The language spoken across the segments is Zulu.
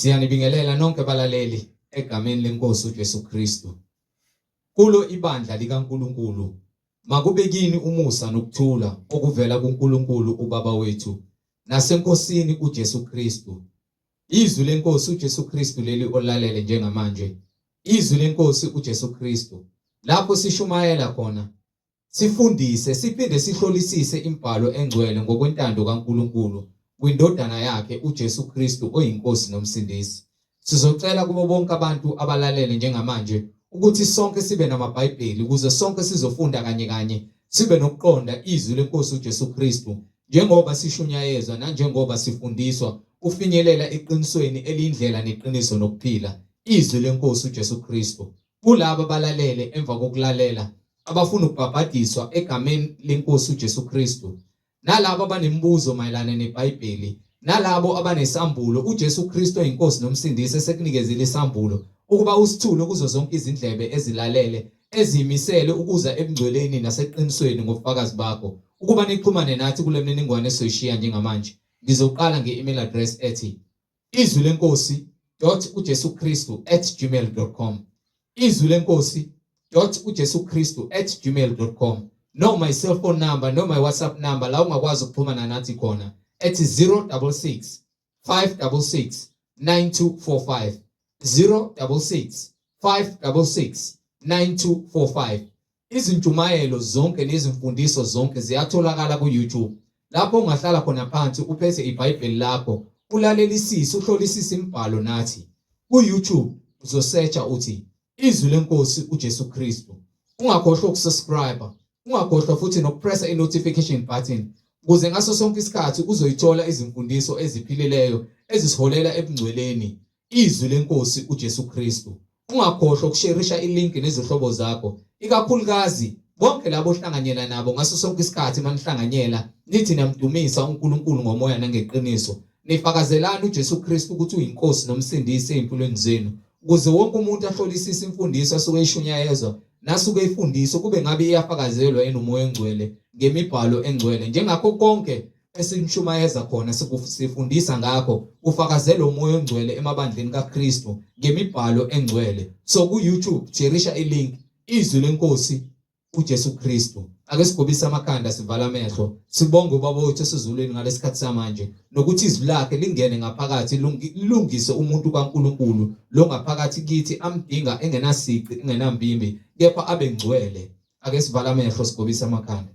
Siyanibingelela nonke abalaleli egameni lenkosi uJesu Kristu. Kulo ibandla likaNkulunkulu makube kini umusa nokuthula okuvela kuNkulunkulu uBaba wethu nasenkosini uJesu Kristu. Izwi lenkosi uJesu Kristu leli olalele njengamanje. Izwi lenkosi uJesu Kristu. Lapho sishumayela khona, sifundise siphinde sihlolisise imbhalo engcwele ngokwentando kaNkulunkulu kwindodana yakhe uJesu Kristu oyinkosi nomsindisi. Sizocela kubo bonke abantu abalalele njengamanje ukuthi sonke sibe namaBhayibheli ukuze sonke sizofunda kanye sibe nokuqonda izwi lenkosi uJesu Kristu njengoba sishunyayezwa nanjengoba sifundiswa ufinyelela eqinisweni elindlela neqiniso nokuphila izwi lenkosi uJesu Kristu. Kulabo abalalele emva kokulalela abafuna ukubhabhadiswa egameni lenkosi uJesu Kristu, nalabo abanemibuzo mayelana neBhayibheli, nalabo abanesambulo uJesu Kristu oyinkosi nomsindisi esekunikeza isambulo ukuba usithule kuzo zonke izindlebe ezilalele ezimisele ukuza ebungcweleni naseqinisweni ngofakazi bakho, ukuba nixhumane nathi kule mininingwane esoyishiya njengamanje. Ngizoqala nge-email address ethi izwilenkosi.ujesukristu@gmail.com, izwilenkosi.ujesukristu@gmail.com, no my cell phone number, no my WhatsApp number la ungakwazi ukuxhumana nathi khona ethi 066 566 9245, 066 566 9245. Izintshumayelo zonke nezimfundiso zonke ziyatholakala ku-YouTube. Lapho ungahlala khona phansi uphethe iBhayibheli lakho, ulalelisise, uhlolisise imbhalo nathi. Ku-YouTube uzosearcha uthi izwi lenkosi uJesu Kristu. Ungakhohlwa ukusubscribe, ungakhohlwa futhi nokupressa i-notification button ukuze ngaso sonke isikhathi uzoyithola izimfundiso eziphilileyo ezisiholela ebungcweleni izwi lenkosi uJesu Kristu. Ungakhohlwa ukusharisha ilink nezihlobo zakho, ikakhulukazi bonke labo ohlanganyela nabo ngaso sonke isikhathi manihlanganyela nithi namdumisa uNkulunkulu ngomoya nangeqiniso, nifakazelana uJesu Kristu ukuthi uyinkosi nomsindisi empilweni zenu, ukuze wonke umuntu ahlolisise imfundiso asuke eyishunyayezwa nasuke eyifundiswa kube ngabe iyafakazelwa yena umoya engcwele ngemibhalo engcwele. Njengakho konke esinishumayeza khona sifundisa ngakho ufakazelwa umoya engcwele emabandleni kaKristu ngemibhalo engcwele. So ku-YouTube cherisha ilink izwi lenkosi uJesu Kristu. Ake sigobise amakhanda sivala amehlo sibonge ubaba wethu esizulwini ngalesikhathi samanje nokuthi izwi lakhe lingene ngaphakathi lilungise umuntu kaNkulunkulu lo ngaphakathi kithi amdinga engenasici engenambimbi kepha abe ngcwele. Ake sivala amehlo sigobise amakhanda.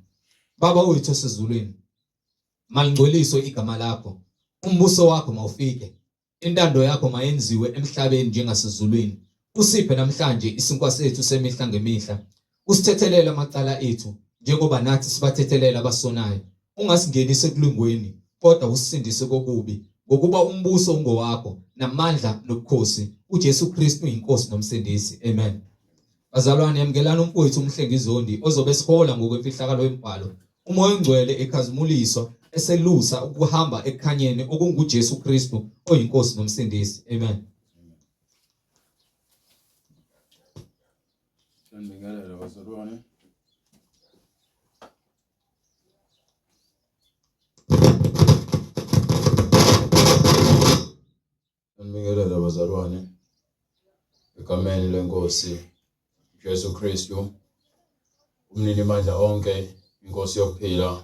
Baba wethu esizulwini, malingcoliswe igama lakho, umbuso wakho mawufike, intando yakho mayenziwe emhlabeni njengasezulwini. Usiphe namhlanje isinkwa sethu semihla ngemihla, usithethelele amacala ethu njengoba nathi sibathethelela abasonayo. Ungasingenise ekulungweni kodwa usisindise kokubi, ngokuba umbuso ungowakho namandla nobukhosi uJesu Kristu uyinkosi nomsindisi. Amen. Bazalwane, yamukelana umfowethu uMhlengizondi ozobe sihola ngokwemfihlakalo yembhalo, umoya engcwele ekhazimuliswa eselusa ukuhamba ekukhanyeni okunguJesu Kristu oyinkosi nomsindisi. Amen. Ngibingelela bazalwane. Ngibingelela bazalwane egameni lenkosi Jesu Kristu, umnini mandla onke, inkosi yokuphila,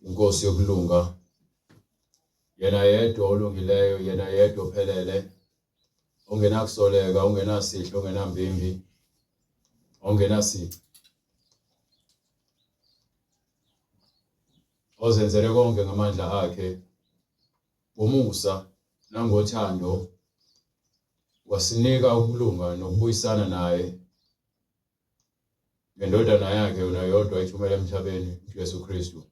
inkosi yokulunga, yena yedwa olungileyo, yena yedwa ophelele, ongenakusoleka, ongenasihlo, ongenambimbi, ongenasici, ozenzele konke ngamandla akhe, ngomusa nangothando, wasinika ukulunga nokubuyisana naye ngendodana yakhe yona yodwa ithumela emhlabeni uJesu Kristu.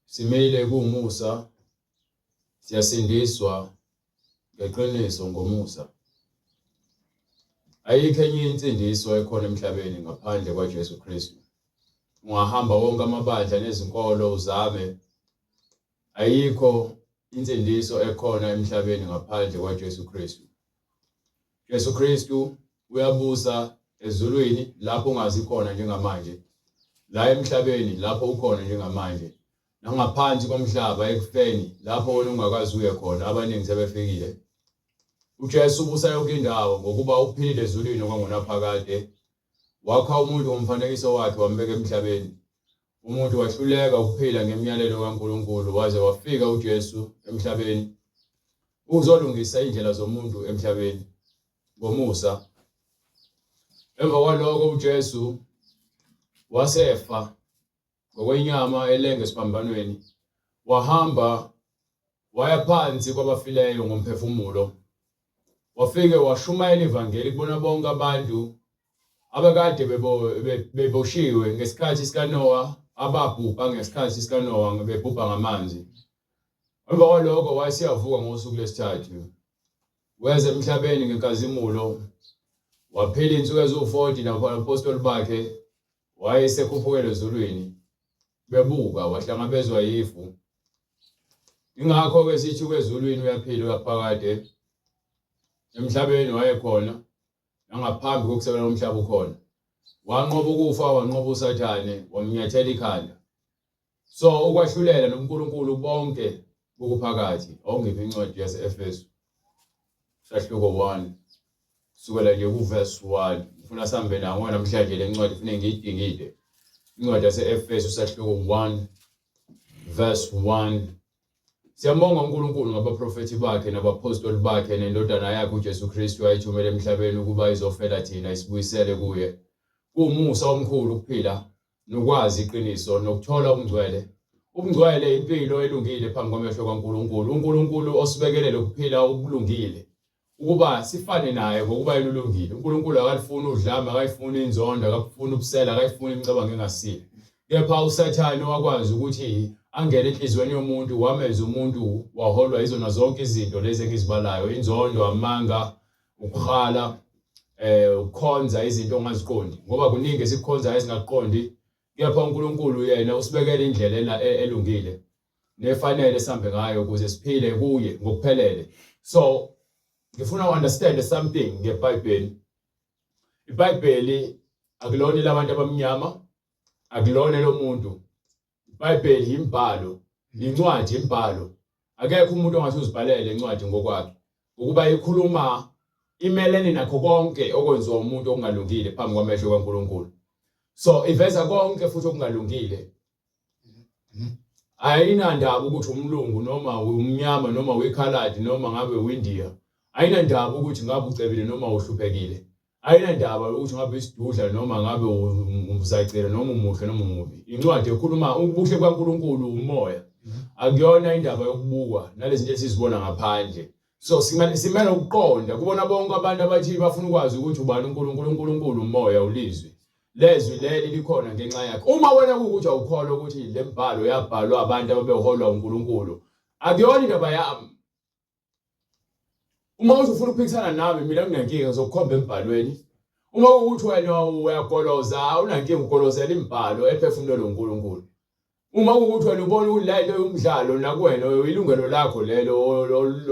Simile kuumusa, siyasindiswa ngeqiniso ngomusa. Ayikho enye insindiso ekhona emhlabeni ngaphandle kwaJesu Kristu. Ungahamba wonke amabandla nezinkolo uzame, ayikho insindiso ekhona emhlabeni ngaphandle kwaJesu Kristu. Jesu Kristu uyabusa ezulwini lapho ungazi khona njengamanje, la emhlabeni lapho ukhona njengamanje. nangaphansi komhlaba ekufeni lapho wena ungakazi uye khona abaningi sebefikile. uJesu ubusa yonke indawo ngokuba uphilile ezulwini okwangunaphakade. Wakha umuntu ngomfanekiso wakhe wambeka emhlabeni. Umuntu wahluleka ukuphila ngemiyalelo kaNkulunkulu waze wafika uJesu emhlabeni ukuzolungisa indlela zomuntu emhlabeni ngomusa. Emva kwalokho uJesu wasefa ngokwenyama elenge esiphambanweni. Wahamba waya phansi kwabafileyo ngomphefumulo. Wafike washumayela ivangeli kubona bonke abantu abakade beboshiwe ngesikhathi sikaNoah, ababhubha ngesikhathi sikaNoah bebhubha ngamanzi. Emva kwalokho wayesiyavuka ngosuku lesithathu. Weza emhlabeni ngenkazimulo. Waphila insuku eziwu-40 nabapostoli bakhe. Wayesekhuphukela ezulwini. Bebuka wahlangabezwa yifu. Ingakho-ke sithi kwezulwini uyaphila uyaphakade. Emhlabeni wayekhona nangaphambi kokusebenza umhlaba ukhona. Wanqoba ukufa, wanqoba uSathane, wamnyathela ikhanda. So ukwahlulela noNkulunkulu bonke bokuphakathi. Awungiphi incwadi yase-Efesu sahluko 1 sukela nje ku-verse 1. Ngifuna sihambe nawo namhlanje le ncwadi kufanele ngiyidingide. Incwadi yase-Efesu sahluko 1 verse 1. Siyambonga uNkulunkulu ngabaprofethi bakhe nabapostoli bakhe nendodana yakhe uJesu Kristu ayithumele emhlabeni ukuba izofela thina isibuyisele kuye. Kuwumusa omkhulu ukuphila nokwazi iqiniso nokuthola ubungcwele. Ubungcwele impilo elungile phambi kwamehlo kaNkulunkulu. uNkulunkulu osibekelele ukuphila okulungile ukuba sifane naye ngokuba yena ulungile. uNkulunkulu akalifuni udlame, akayifuni inzondo, akafuni ubusela, akayifuni imicabango engasile. Kepha uSathane wakwazi ukuthi angene enhlizweni yomuntu wamenza umuntu waholwa izona zonke izinto lezi engizibalayo: inzondo, amanga, ukukhala, ukukhonza izinto ongaziqondi. Ngoba kuningi esikhonza ezingaqondi, kepha uNkulunkulu yena usibekela indlela elungile nefanele sihambe ngayo ukuze siphile kuye ngokuphelele. So ngifuna understand something ngeBhayibheli. iBhayibheli akulona elabantu abamnyama, akulona lomuntu. iBhayibheli imbhalo, incwadi imbhalo. Akekho umuntu ongathi uzibhalele incwadi ngokwakhe, ukuba ikhuluma imelene nakho konke okwenziwa umuntu okungalungile phambi kwamehlo kaNkulunkulu. So iveza konke futhi okungalungile. Ayinandaba ukuthi umlungu noma umnyama noma uyikhaladi noma ngabe uIndia. Ayinandaba ukuthi ngabe ucebile noma uhluphekile. Ayinandaba ukuthi ngabe isidudla noma ngabe umzacela noma umuhle noma umubi. Incwadi ekhuluma ubuhle kaNkulunkulu umoya. Akuyona indaba yokubukwa nalezi zinto esizibona ngaphandle. So simele ukuqonda kubona bonke abantu abathi bafuna ukwazi ukuthi ubani uNkulunkulu umoya ulizwi. Lezwi leli likhona ngenxa yakhe. Uma wena ukuthi awukholwa ukuthi le mbhalo yabhalwa abantu ababeholwa uNkulunkulu, akuyona indaba yami. Uma ufuna ukuphikisana nami, mina nginankinga ngizokukhomba embhalweni. Uma ukuthi wena uyakoloza, awunankinga ukolozela imbhalo ephefumulelwe uNkulunkulu. Uma ukuthi wena ubona ulento yomdlalo nakuwena ilungelo lakho lelo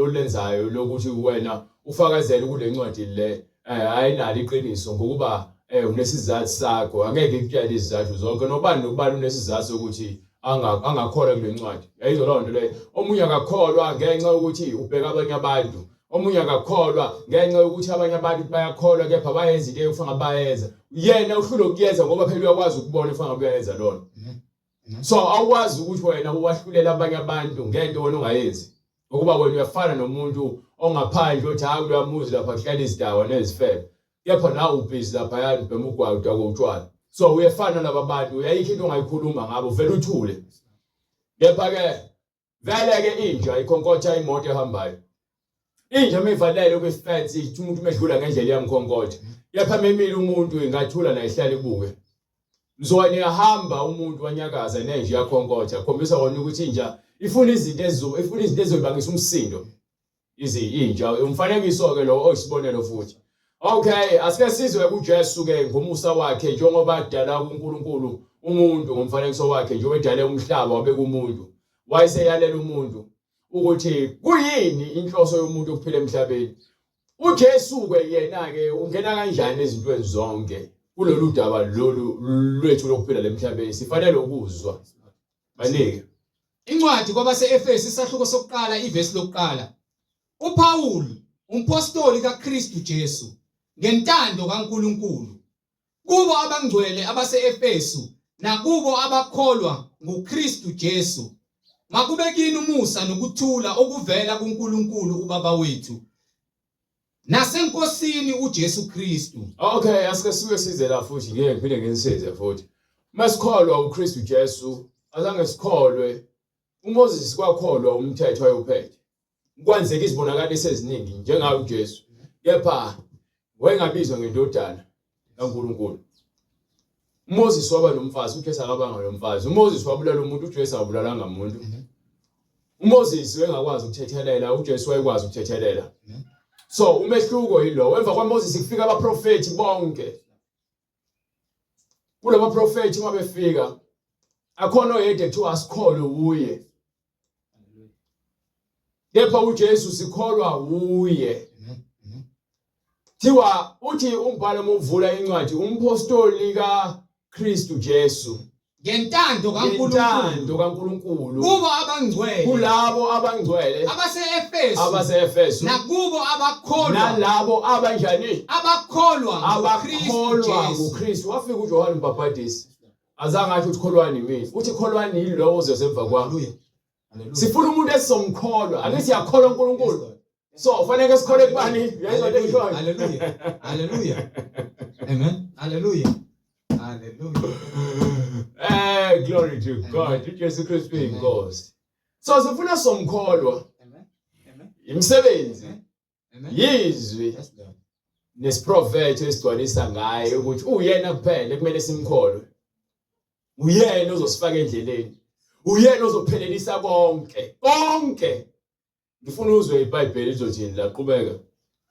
olenzayo lokuthi wena ufakazele kule ncwadi le ayinalo iqiniso ngokuba unesizathu sakho. Angeke ikutshele izizathu zonke, nobani nobani unesizathu sokuthi angakholwa kule ncwadi. Yayizo leyo nto leyo. Omunye akakholwa ngenxa yokuthi ubheka abanye abantu. Omunye akakholwa ngenxa yokuthi abanye abantu bayakholwa kepha bayenza into ekufanele bayenza. Yena uhlule ukuyenza ngoba phela uyakwazi ukubona ekufanele kuyenza lona. So awukwazi ukuthi wena uwahlulela abanye abantu ngento wena ungayenzi. Ukuba wena uyafana nomuntu ongaphandle othi hayi uyamuzi lapha kuhlala izidawa nezifebe. Kepha nawe ubhizi lapha yani ubhema ugwawuta kotshwala. So uyafana laba bantu, uyayikho into ongayikhuluma ngabo vele uthule. Kepha-ke vele-ke inja ikhonkotha imoto ehambayo. Inja meyivalele kwesifensi ithi umuntu medlula ngendlela yamkhonkotha. Kepha memile umuntu ingathula naye ihlale ibuke. Mzwane yahamba umuntu wanyakaza nenje yakhonkotha. Khombisa wona ukuthi inja ifuna izinto ezobangisa umsindo. Inja umfanekiso-ke lo oyisibonelo futhi. Okay, asike sizwe kuJesu-ke ngomusa wakhe njengoba adala uNkulunkulu umuntu ngomfanekiso wakhe, njengoba edale umhlaba wabeka umuntu. Wayeseyalela umuntu ukuthi kuyini inhloso yomuntu ukuphila emhlabeni. uJesu-ke yena-ke ungena kanjani ezintweni zonke kulolu daba lolu lwethu lokuphila lemhlabeni. Sifanele ukuzwa. Banike Incwadi kwabase-Efesi isahluko sokuqala ivesi lokuqala. uPaul, umpostoli kaKristu Jesu, ngentando kaNkulunkulu, kubo abangcwele abase-Efesu nakubo abakholwa nguKristu Jesu. Makube kini umusa nokuthula okuvela kuNkulunkulu uBaba wethu naseNkosini uJesu Kristu. Okay, asike sibe size la futhi ngeke ngiphinde nginisize futhi. Masikholwa uKristu Jesu, azange sikholwe uMoses kwakholwa umthetho ayophethe. Kwenzeka izibonakaliso eziningi njengayo uJesu. Kepha wayengabizwa ngendodana kaNkulunkulu. uMoses waba nomfazi, uJesu akabanga nomfazi. uMoses wabulala umuntu, uJesu abulalanga umuntu. uMoses wayengakwazi ukuthethelela, uJesu wayekwazi ukuthethelela. So umehluko yilo, emva kwaMoses kufika abaprofeti bonke. Kulabo profeti mabefika akhona oyedwa ekuthiwa asikholwe uye. Kepha uJesu sikholwa uye. Thiwa uthi umbhalo muvula incwadi umpostoli kaKristu Jesu ngentando kaNkulunkulu kubo abangcwele, kulabo abangcwele abase-Efesu nakubo abakholwa, nalabo abanjani abakholwa kuKristu. Wafika uJohane uMbhaphatisi azange athi ukholwani mina, uthi kholwani yilowo ozosemva kwami. Sifuna umuntu esizomkholwa, angithi yakholwa uNkulunkulu. So fanele sikhole kubani? Hallelujah. Hallelujah. Amen. Hallelujah. Hallelujah. Glory to God. uJesu Kristu inkosi. So sifuna somkholwa. Amen. Amen. Imisebenzi. Amen. Yizwi nesiprofethi esigcwalisa ngaye ukuthi uyena kuphela kumele simkholwe. Uyena ozosifaka endleleni. Uyena ozophelelisa konke. Ngifuna uzwe iBhayibheli lizothini laqhubeka.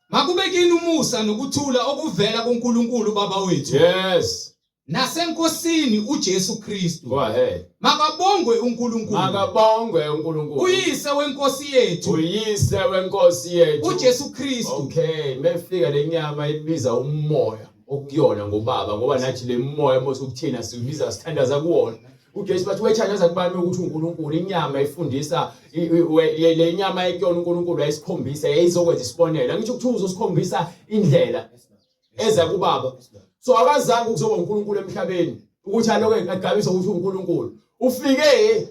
Makube kini umusa nokuthula okuvela kuNkulunkulu Baba wethu. Yes. Nasenkosini uJesu Kristu. Go ahead. Makabongwe uNkulunkulu. Uyise wenkosi yethu. uJesu Kristu. Okay, mefika lenyama ibiza umoya okuyona ngobaba ngoba nathi le moya mose ukuthina sibiza sithandaza kuwona. uJesu bathi wethandaza kubani ukuthi uNkulunkulu inyama ifundisa le nyama ekuyona uNkulunkulu ayisikhombisa yayizokwenza isibonelo. Angithi ukuthi uzosikhombisa indlela eza kubaba. So akazange ukuzoba uNkulunkulu emhlabeni ukuthi aloke agabisa ukuthi uNkulunkulu. Ufike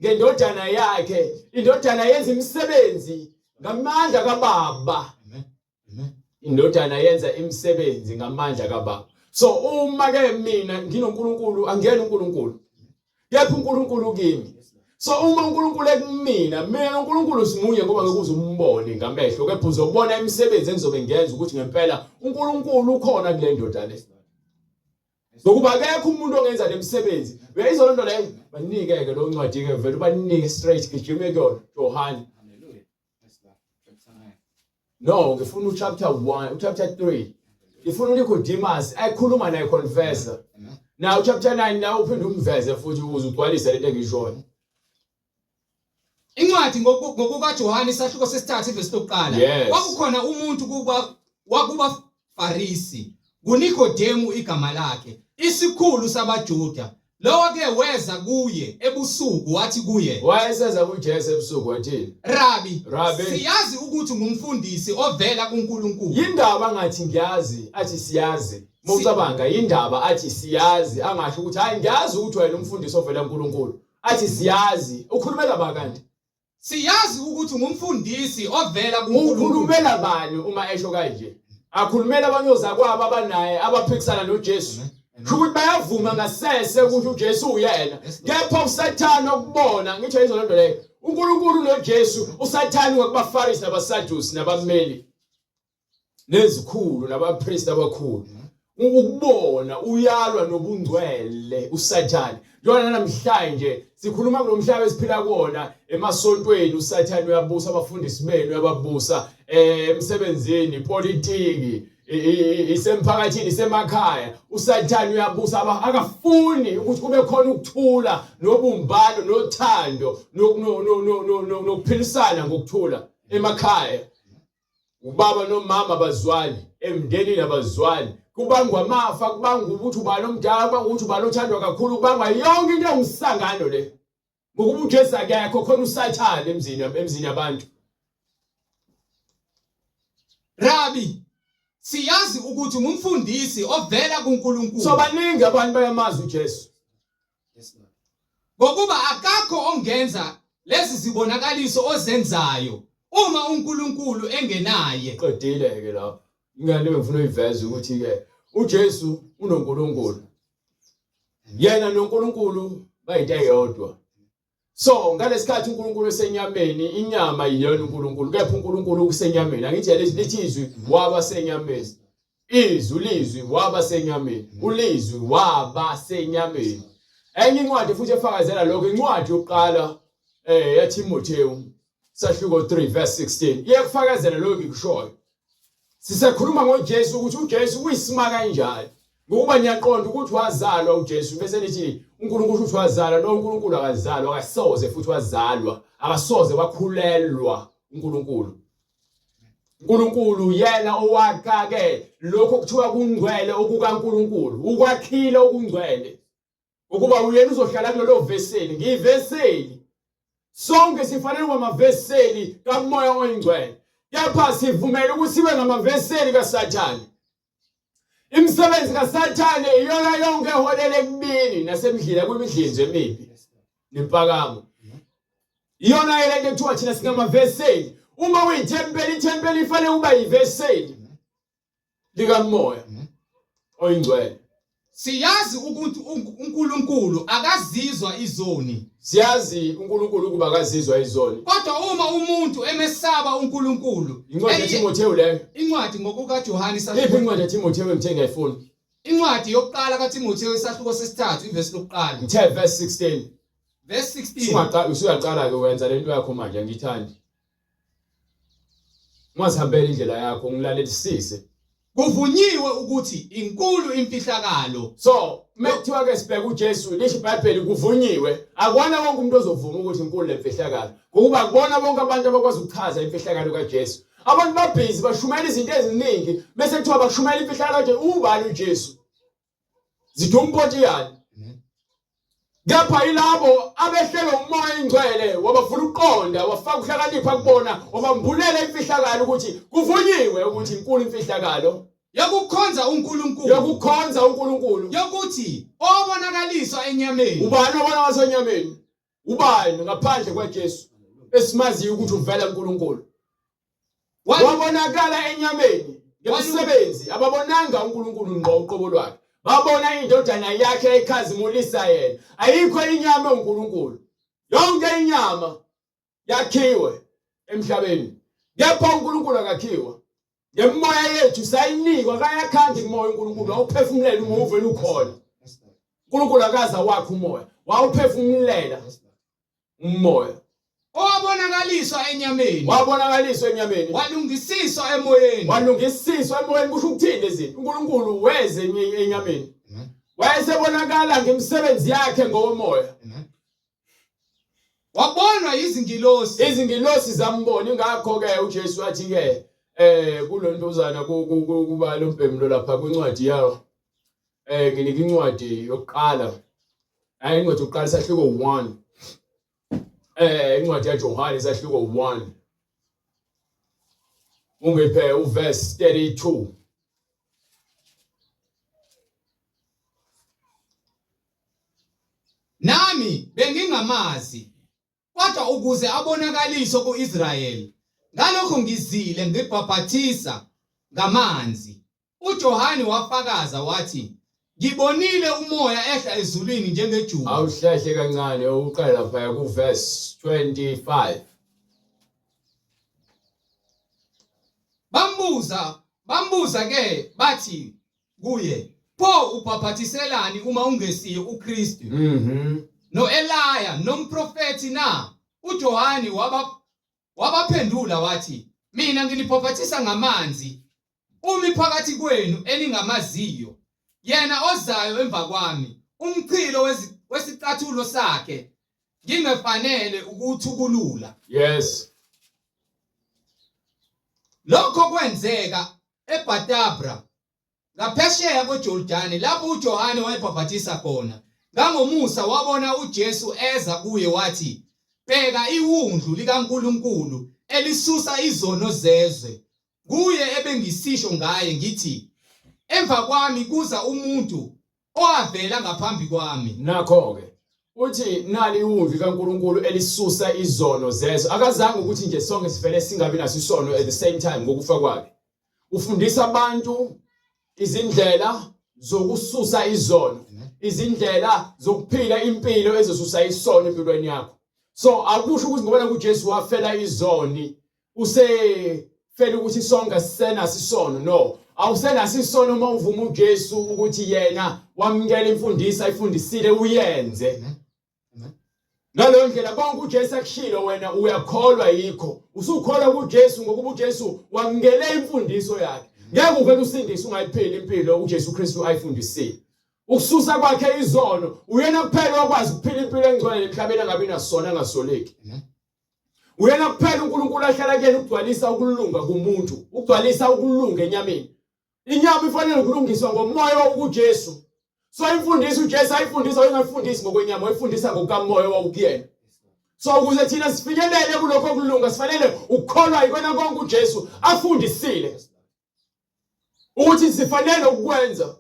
ngendodana yakhe, indodana yenza imisebenzi ngamandla kaBaba. Indodana yenza imisebenzi ngamandla kaBaba. So uma ke mina nginoNkulunkulu angiyena uNkulunkulu. Kepha uNkulunkulu kimi. So uma uNkulunkulu ekumina, mina uNkulunkulu simunye ngoba ngeke uzumbone ngamehlo, kepha uzobona imisebenzi engizobe ngiyenza ukuthi ngempela uNkulunkulu ukhona kule ndoda le. Ngokuba akekho umuntu ongenza le misebenzi. Uyayizona into leyo? Banike ke lo ncwadi ke vele banike straight gijime kuyona Johane. No, ngifuna uchapter 1, uchapter 3. Ngifuna uNicodemus ayikhuluma naye confessor. Now chapter 9 now uphinde umveze futhi ukuze ugcwalise lento engishoyo. Incwadi ngokukaJohane isahluko sesithathu ivesi lokuqala. Kwakukhona umuntu wakuba Farisi, kuNikodemu igama lakhe, isikhulu sabaJuda. Lowo ke weza kuye ebusuku wathi kuye. Wayeseza kuJesu ebusuku wathini? Rabi, siyazi ukuthi ngumfundisi ovela kuNkulunkulu. Yindaba ngathi ngiyazi, athi siyazi. Mawucabanga yindaba athi siyazi, angasho ukuthi hayi ngiyazi ukuthi wena umfundisi ovela kuNkulunkulu. Athi siyazi. Ukhulumela ba kanti? Siyazi ukuthi ngumfundisi ovela kuNkulunkulu. Ukhulumela bani uma esho kanje? Akhulumela abanyoza kwabo abanaye abaphikisana noJesu. Ukuthi bayavuma ngasese ukuthi uJesu uyena. Kepha uSathane okubona, ngitsho izo lento leyo. uNkulunkulu noJesu, uSathane kwakubaFarisi nabaSadusi nabameli. Nezikhulu nabapriest abakhulu. Ukubona uyalwa nobungcwele uSathane. Yona namhlanje sikhuluma kulomhlaba esiphila kuona emasontweni uSathane uyabusa abafundisi benu uyababusa emsebenzini politiki isemphakathini isemakhaya uSathane uyabusa akafuni ukuthi kube khona ukuthula nobumbano nothando nokuphilisana ngokuthula emakhaya. Ubaba nomama bazwani emndenini abazwani. Kubangwa amafa, kubangwa ukuthi ubani omdala, kubangwa ukuthi ubani othandwa kakhulu, kubangwa yonke into engumsangano le. ngokuba uJesu akekho khona usathane emzini yabantu. Rabbi, siyazi ukuthi ngumfundisi ovela kuNkulunkulu. So baningi abantu bayamazi uJesu. Ngokuba akakho ongenza lezi zibonakaliso ozenzayo uma uNkulunkulu engenaye. Qedile ke lapho. Ingane bengifuna uyiveze ukuthi ke uJesu unoNkulunkulu. Yena noNkulunkulu bayinto eyodwa. So ngalesikhathi uNkulunkulu esenyameni, inyama yiyona uNkulunkulu, kepha uNkulunkulu usenyameni. Angithi lithi izwi waba senyameni. Izwi waba senyameni. Ulizwi waba senyameni. Enye incwadi futhi efakazela lokho, incwadi yokuqala yaTimotheo sahluko 3 verse 16. Iyakufakazela lokho ngikushoyo. Sisekhuluma ngoJesu ukuthi uJesu uyisima kanjani. Ngokuba niyaqonda ukuthi wazalwa uJesu bese lithi uNkulunkulu uthi wazalwa, no uNkulunkulu akazalwa, akasoze futhi wazalwa, akasoze wakhulelwa uNkulunkulu. uNkulunkulu yena owakha ke lokho kuthiwa kungcwele okukaNkulunkulu, ukwakhile okungcwele. Ukuba uyena uzohlala kulelo veseli, ngiveseli. Sonke sifanele kwamaveseli kaMoya oNgcwele. Kepha sivumela ukuthi sibe ngamaveseli kaSathane. Imisebenzi kaSathane iyona yonke eholela ekubini nasemidlila kwimidlinzo emibi nempakamo. Iyona yena ekuthiwa thina singamaveseli. Uma uyithempeli, ithempeli ifanele uba yiveseli likaMoya oNgcwele. Siyazi ukuthi uNkulunkulu akazizwa izoni. Siyazi uNkulunkulu ukuba akazizwa izoni. Kodwa uma umuntu emesaba uNkulunkulu, Incwadi yaTimotheo leyo. incwadi ngokuka Johani Iphi incwadi yaTimotheo engithe ngayifuna? Incwadi yokuqala kaTimotheo isahluko sesithathu ivesi lokuqala. Ngithe verse 16. Verse 16. Usuyaqala ke wenza lento yakho manje angithandi. Masihambele indlela yakho ngilalelisise. Kuvunyiwe ukuthi inkulu imfihlakalo. So, mekuthiwa ke sibheka uJesu, lisho iBhayibheli kuvunyiwe. Akubona wonke umuntu ozovuma ukuthi inkulu lemfihlakalo. Ngokuba akubona bonke abantu abakwazi ukuchaza imfihlakalo kaJesu. Abantu babhizi bashumela izinto eziningi bese kuthiwa bashumela imfihlakalo nje ubani uJesu. Zidumphoti yani. Kepha yilabo abehlelwe uMoya oNgcwele wabafuna ukuqonda, wafaka ukuhlakanipha kubona, wabambulela imfihlakalo ukuthi kuvunyiwe ukuthi inkulu imfihlakalo yokukhonza uNkulunkulu. yokukhonza uNkulunkulu. Yokuthi obonakaliswa enyameni. Ubani obona wasenyameni? Ubani ngaphandle kwaJesu esimaziyo ukuthi uvela uNkulunkulu? Wabonakala enyameni ngemisebenzi, ababonanga uNkulunkulu ngqo uqobo lwakhe. Babona indodana yakhe ekhazimulisa yena. Ayikho inyama uNkulunkulu. Yonke inyama yakhiwe emhlabeni. Kepha uNkulunkulu akakhiwa. Ngemoya yethu sayinikwa kayakhanda imoya uNkulunkulu, awuphefumulela uma uvela ukhona. uNkulunkulu akaza wakhe umoya, wawuphefumulela umoya. Owabonakaliswa enyameni. Wabonakaliswa enyameni. Walungisiswa emoyeni. Walungisiswa emoyeni kusho ukuthini lezi? uNkulunkulu weze enyameni. Wayesebonakala ngemisebenzi yakhe ngomoya. Wabonwa izingilosi. Izingilosi zambona, ingakho ke uJesu wathi ke kulontuzana kuba lo mbhemlo lapha kwincwadi yawo. Nginika incwadi yokuqala. Hayi incwadi yokuqala sahluko 1. Incwadi yaJohane sahluko 1. Ungiphe uverse 32. Nami bengingamazi, kodwa ukuze abonakaliswe kuIsrayeli, ngalokho ngizile ngibhaphathisa ngamanzi. uJohane wafakaza wathi, ngibonile umoya ehla ezulwini njengejuba. Awuhlehle kancane uqala lapha ku verse 25. Bambuza ke bathi kuye, pho ubhaphathiselani uma ungesiye uKristu? No Elaya nomprofeti na? uJohane wabaphendula wathi, mina ngilibhaphathisa ngamanzi. Umi phakathi kwenu eningamaziyo, yena ozayo emva kwami, umchilo wesicathulo sakhe, ngingefanele ukuthukulula. Yes. Lokho kwenzeka eBhatabra, ngaphesheya kweJordani, lapho uJohane wayebhaphathisa khona. Ngangomusa wabona uJesu eza kuye wathi, "Bheka iwundlu likaNkulunkulu elisusa izono zezwe." Kuye ebengisisho ngaye ngithi, "Emva kwami kuza umuntu owavela ngaphambi kwami." Nakho-ke uthi nali iwundlu kaNkulunkulu elisusa izono zezwe. Akazange ukuthi nje sonke sivele singabi naso isono at the same time ngokufa kwakhe. Ufundisa abantu izindlela zokususa izono, izindlela zokuphila impilo ezosusa isono empilweni yakho. So akusho ukuthi ngoba uJesu wafela izoni usefela ukuthi sonke sisenaso isono. No, awusenaso isono uma uvuma uJesu ukuthi yena wamukela imfundiso ayifundisile uyenze. Ngaleyo ndlela bonke uJesu akushilo wena uyakholwa yikho. Usukholwa kuJesu ngokuba uJesu wamukele imfundiso yakhe. Ngeke uvele usindise ungayiphili impilo uJesu Kristu ayifundisile. Ukususa kwakhe izono uyena kuphela wakwazi ukuphila impilo engcwele emhlabeni angabi nasona angasoleki. Uyena kuphela uNkulunkulu ahlala kuyena ukugcwalisa ukulunga kumuntu, ukugcwalisa ukulunga enyameni. Inyama ifanele ukulungiswa ngomoya wokuJesu. So imfundiso uJesu ayifundisa uyengafundisi ngokwenyama, uyifundisa ngokamoya wakuyena. So ukuze thina sifinyelele kulokho okulunga sifanele ukukholwa yikona konke uJesu afundisile. Ukuthi sifanele ukwenza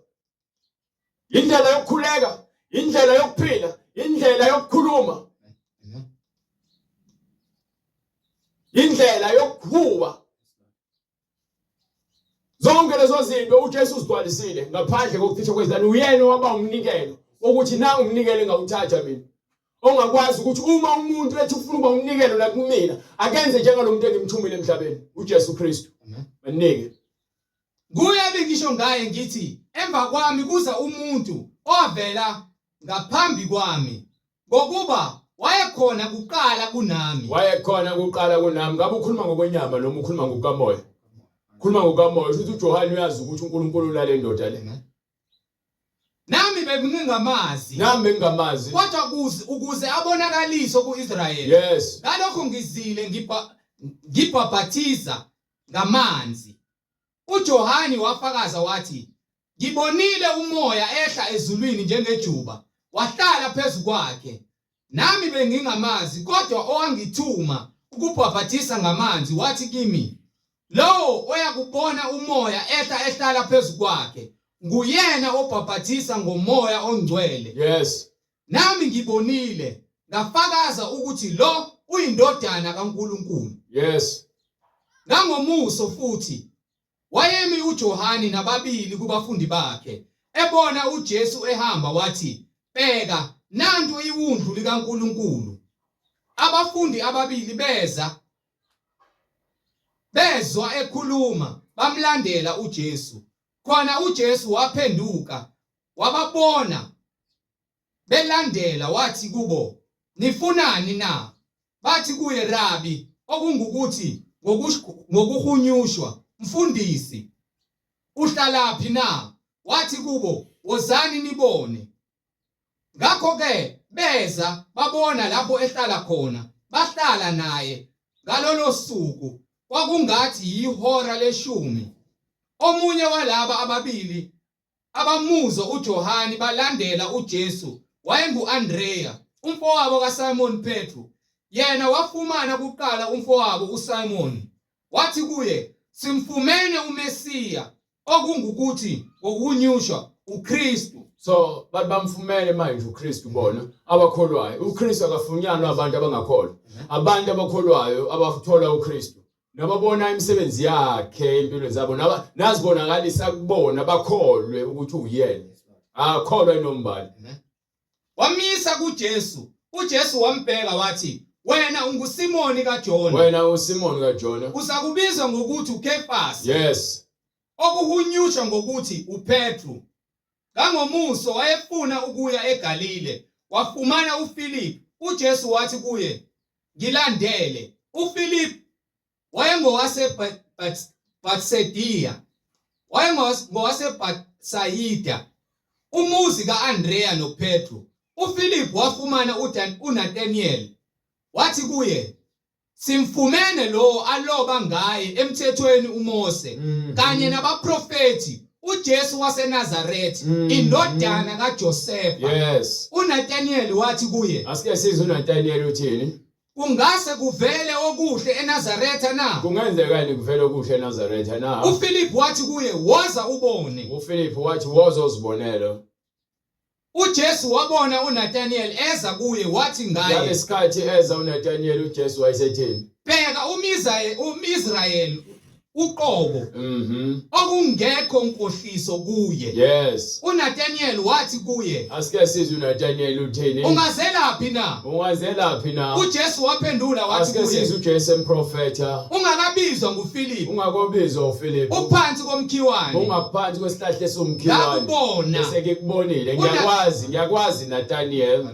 indlela yokukhuleka, indlela yokuphila, indlela yokukhuluma, indlela yokuhuba. Zonke lezo zinto uJesu uzigcwalisile ngaphandle kokuchithwa kwezizathu. Uyena waba umnikelo ukuthi na umnikelo engawuthatha mina. Ongakwazi ukuthi uma umuntu ethi ufuna ukuba umnikelo la kumina akenze njengalomuntu engimthumile emhlabeni uJesu Kristu. Manike. Kuye bengisho ngaye ngithi, "Emva kwami kuza umuntu ovela ngaphambi kwami, ngokuba wayekhona kuqala kunami." Wayekhona kuqala kunami. Ngabe ukhuluma ngokwenyama noma ukhuluma ngokamoya? Ukhuluma ngokamoya. Uthi uJohane uyazi ukuthi uNkulunkulu ulale indoda le. Nami bengingamazi. Nami bengingamazi. Kodwa ukuze abonakaliswe kuIsrayeli. Yes. Ngalokho ngizile ngibhabhathiza ngamanzi. uJohane wafakaza wathi, "Ngibonile umoya ehla ezulwini njengejuba, wahlala phezu kwakhe. Nami bengingamazi, kodwa owangithuma ukubhabhathisa ngamanzi wathi kimi, Lowo oyakubona umoya ehla ehlala phezu kwakhe, nguyena obhabhathisa ngomoya ongcwele." Yes. Nami ngibonile, ngafakaza ukuthi lo uyindodana kaNkulunkulu. Yes. Ngangomuso futhi wayemi uJohane nababili kubafundi bakhe, ebona uJesu ehamba wathi, "Bheka, nantu iwundlu likaNkulunkulu." Abafundi ababili bezwa ekhuluma, bamlandela uJesu. Khona uJesu waphenduka, wababona belandela wathi kubo, "Nifunani na?" Bathi kuye, "Rabi," okungukuthi ngokuhunyushwa, "Mfundisi, uhlalaphi na?" Wathi kubo, "Wozani nibone." Ngakho-ke beza babona lapho ehlala khona, bahlala naye. Ngalolo suku kwakungathi yihora leshumi. Omunye walaba ababili abamuzwa uJohane balandela uJesu wayengu-Andreya, umfowabo kaSimon Petru. Yena wafumana kuqala umfowabo uSimon. Wathi kuye, "Simfumene uMesiya," okungukuthi ngokuhunyushwa uKristu. So bathi bamfumene manje uKristu bona abakholwayo. UKristu akafunyanwa abantu abangakholwa. Abantu abakholwayo abathola uKristu nababona imisebenzi yakhe empilweni zabo nazibonakalisa kubona bakholwe ukuthi uyena. Akholwe nombani. Wamisa kuJesu. uJesu wambheka wathi, "Wena unguSimoni kaJona. Wena uSimoni kaJona. Uzakubizwa ngokuthi uKefasi." Yes. Okuhunyushwa ngokuthi uPetru. Ngangomuso wayefuna ukuya eGalile, wafumana uFilipi. uJesu wathi kuye, "Ngilandele." uFilipi wayengowasebhetsaida, wayengowasebhethsayida, umuzi ka-Andreya noPetru. uFilipi wafumana uNathanieli, wathi kuye, "Simfumene lo aloba ngaye emthethweni uMose kanye nabaprofethi, uJesu waseNazaretha indodana kaJosefa. Yes. uNathaniel wathi kuye, Asike sizwe uNathaniel uthini? kungase kuvele okuhle eNazaretha na? Kungenzekani kuvele okuhle eNazaretha na? uPhilip wathi kuye, woza ubone. uPhilip wathi woza uzibonela. uJesu wabona uNathaniel eza kuye wathi ngaye, Ngalesikhathi eza uNathaniel uJesu wayesethini? bheka umIsrayeli uqobo okungekho nkohliso kuye. Yes. uNathaniel wathi kuye, Asike sizwe uNathaniel uthini? ungazelaphi na? Ungazelaphi na? uJesu waphendula wathi Asike sizwe kuye, uJesu emprofetha. ungakabizwa nguPhilip Ungakobizwa uPhilip. uphansi komkhiwane. Ungaphansi kwesihlahla somkhiwane. ngakubona. Bese ngikubonile. Una- Ngiyakwazi Nathaniel.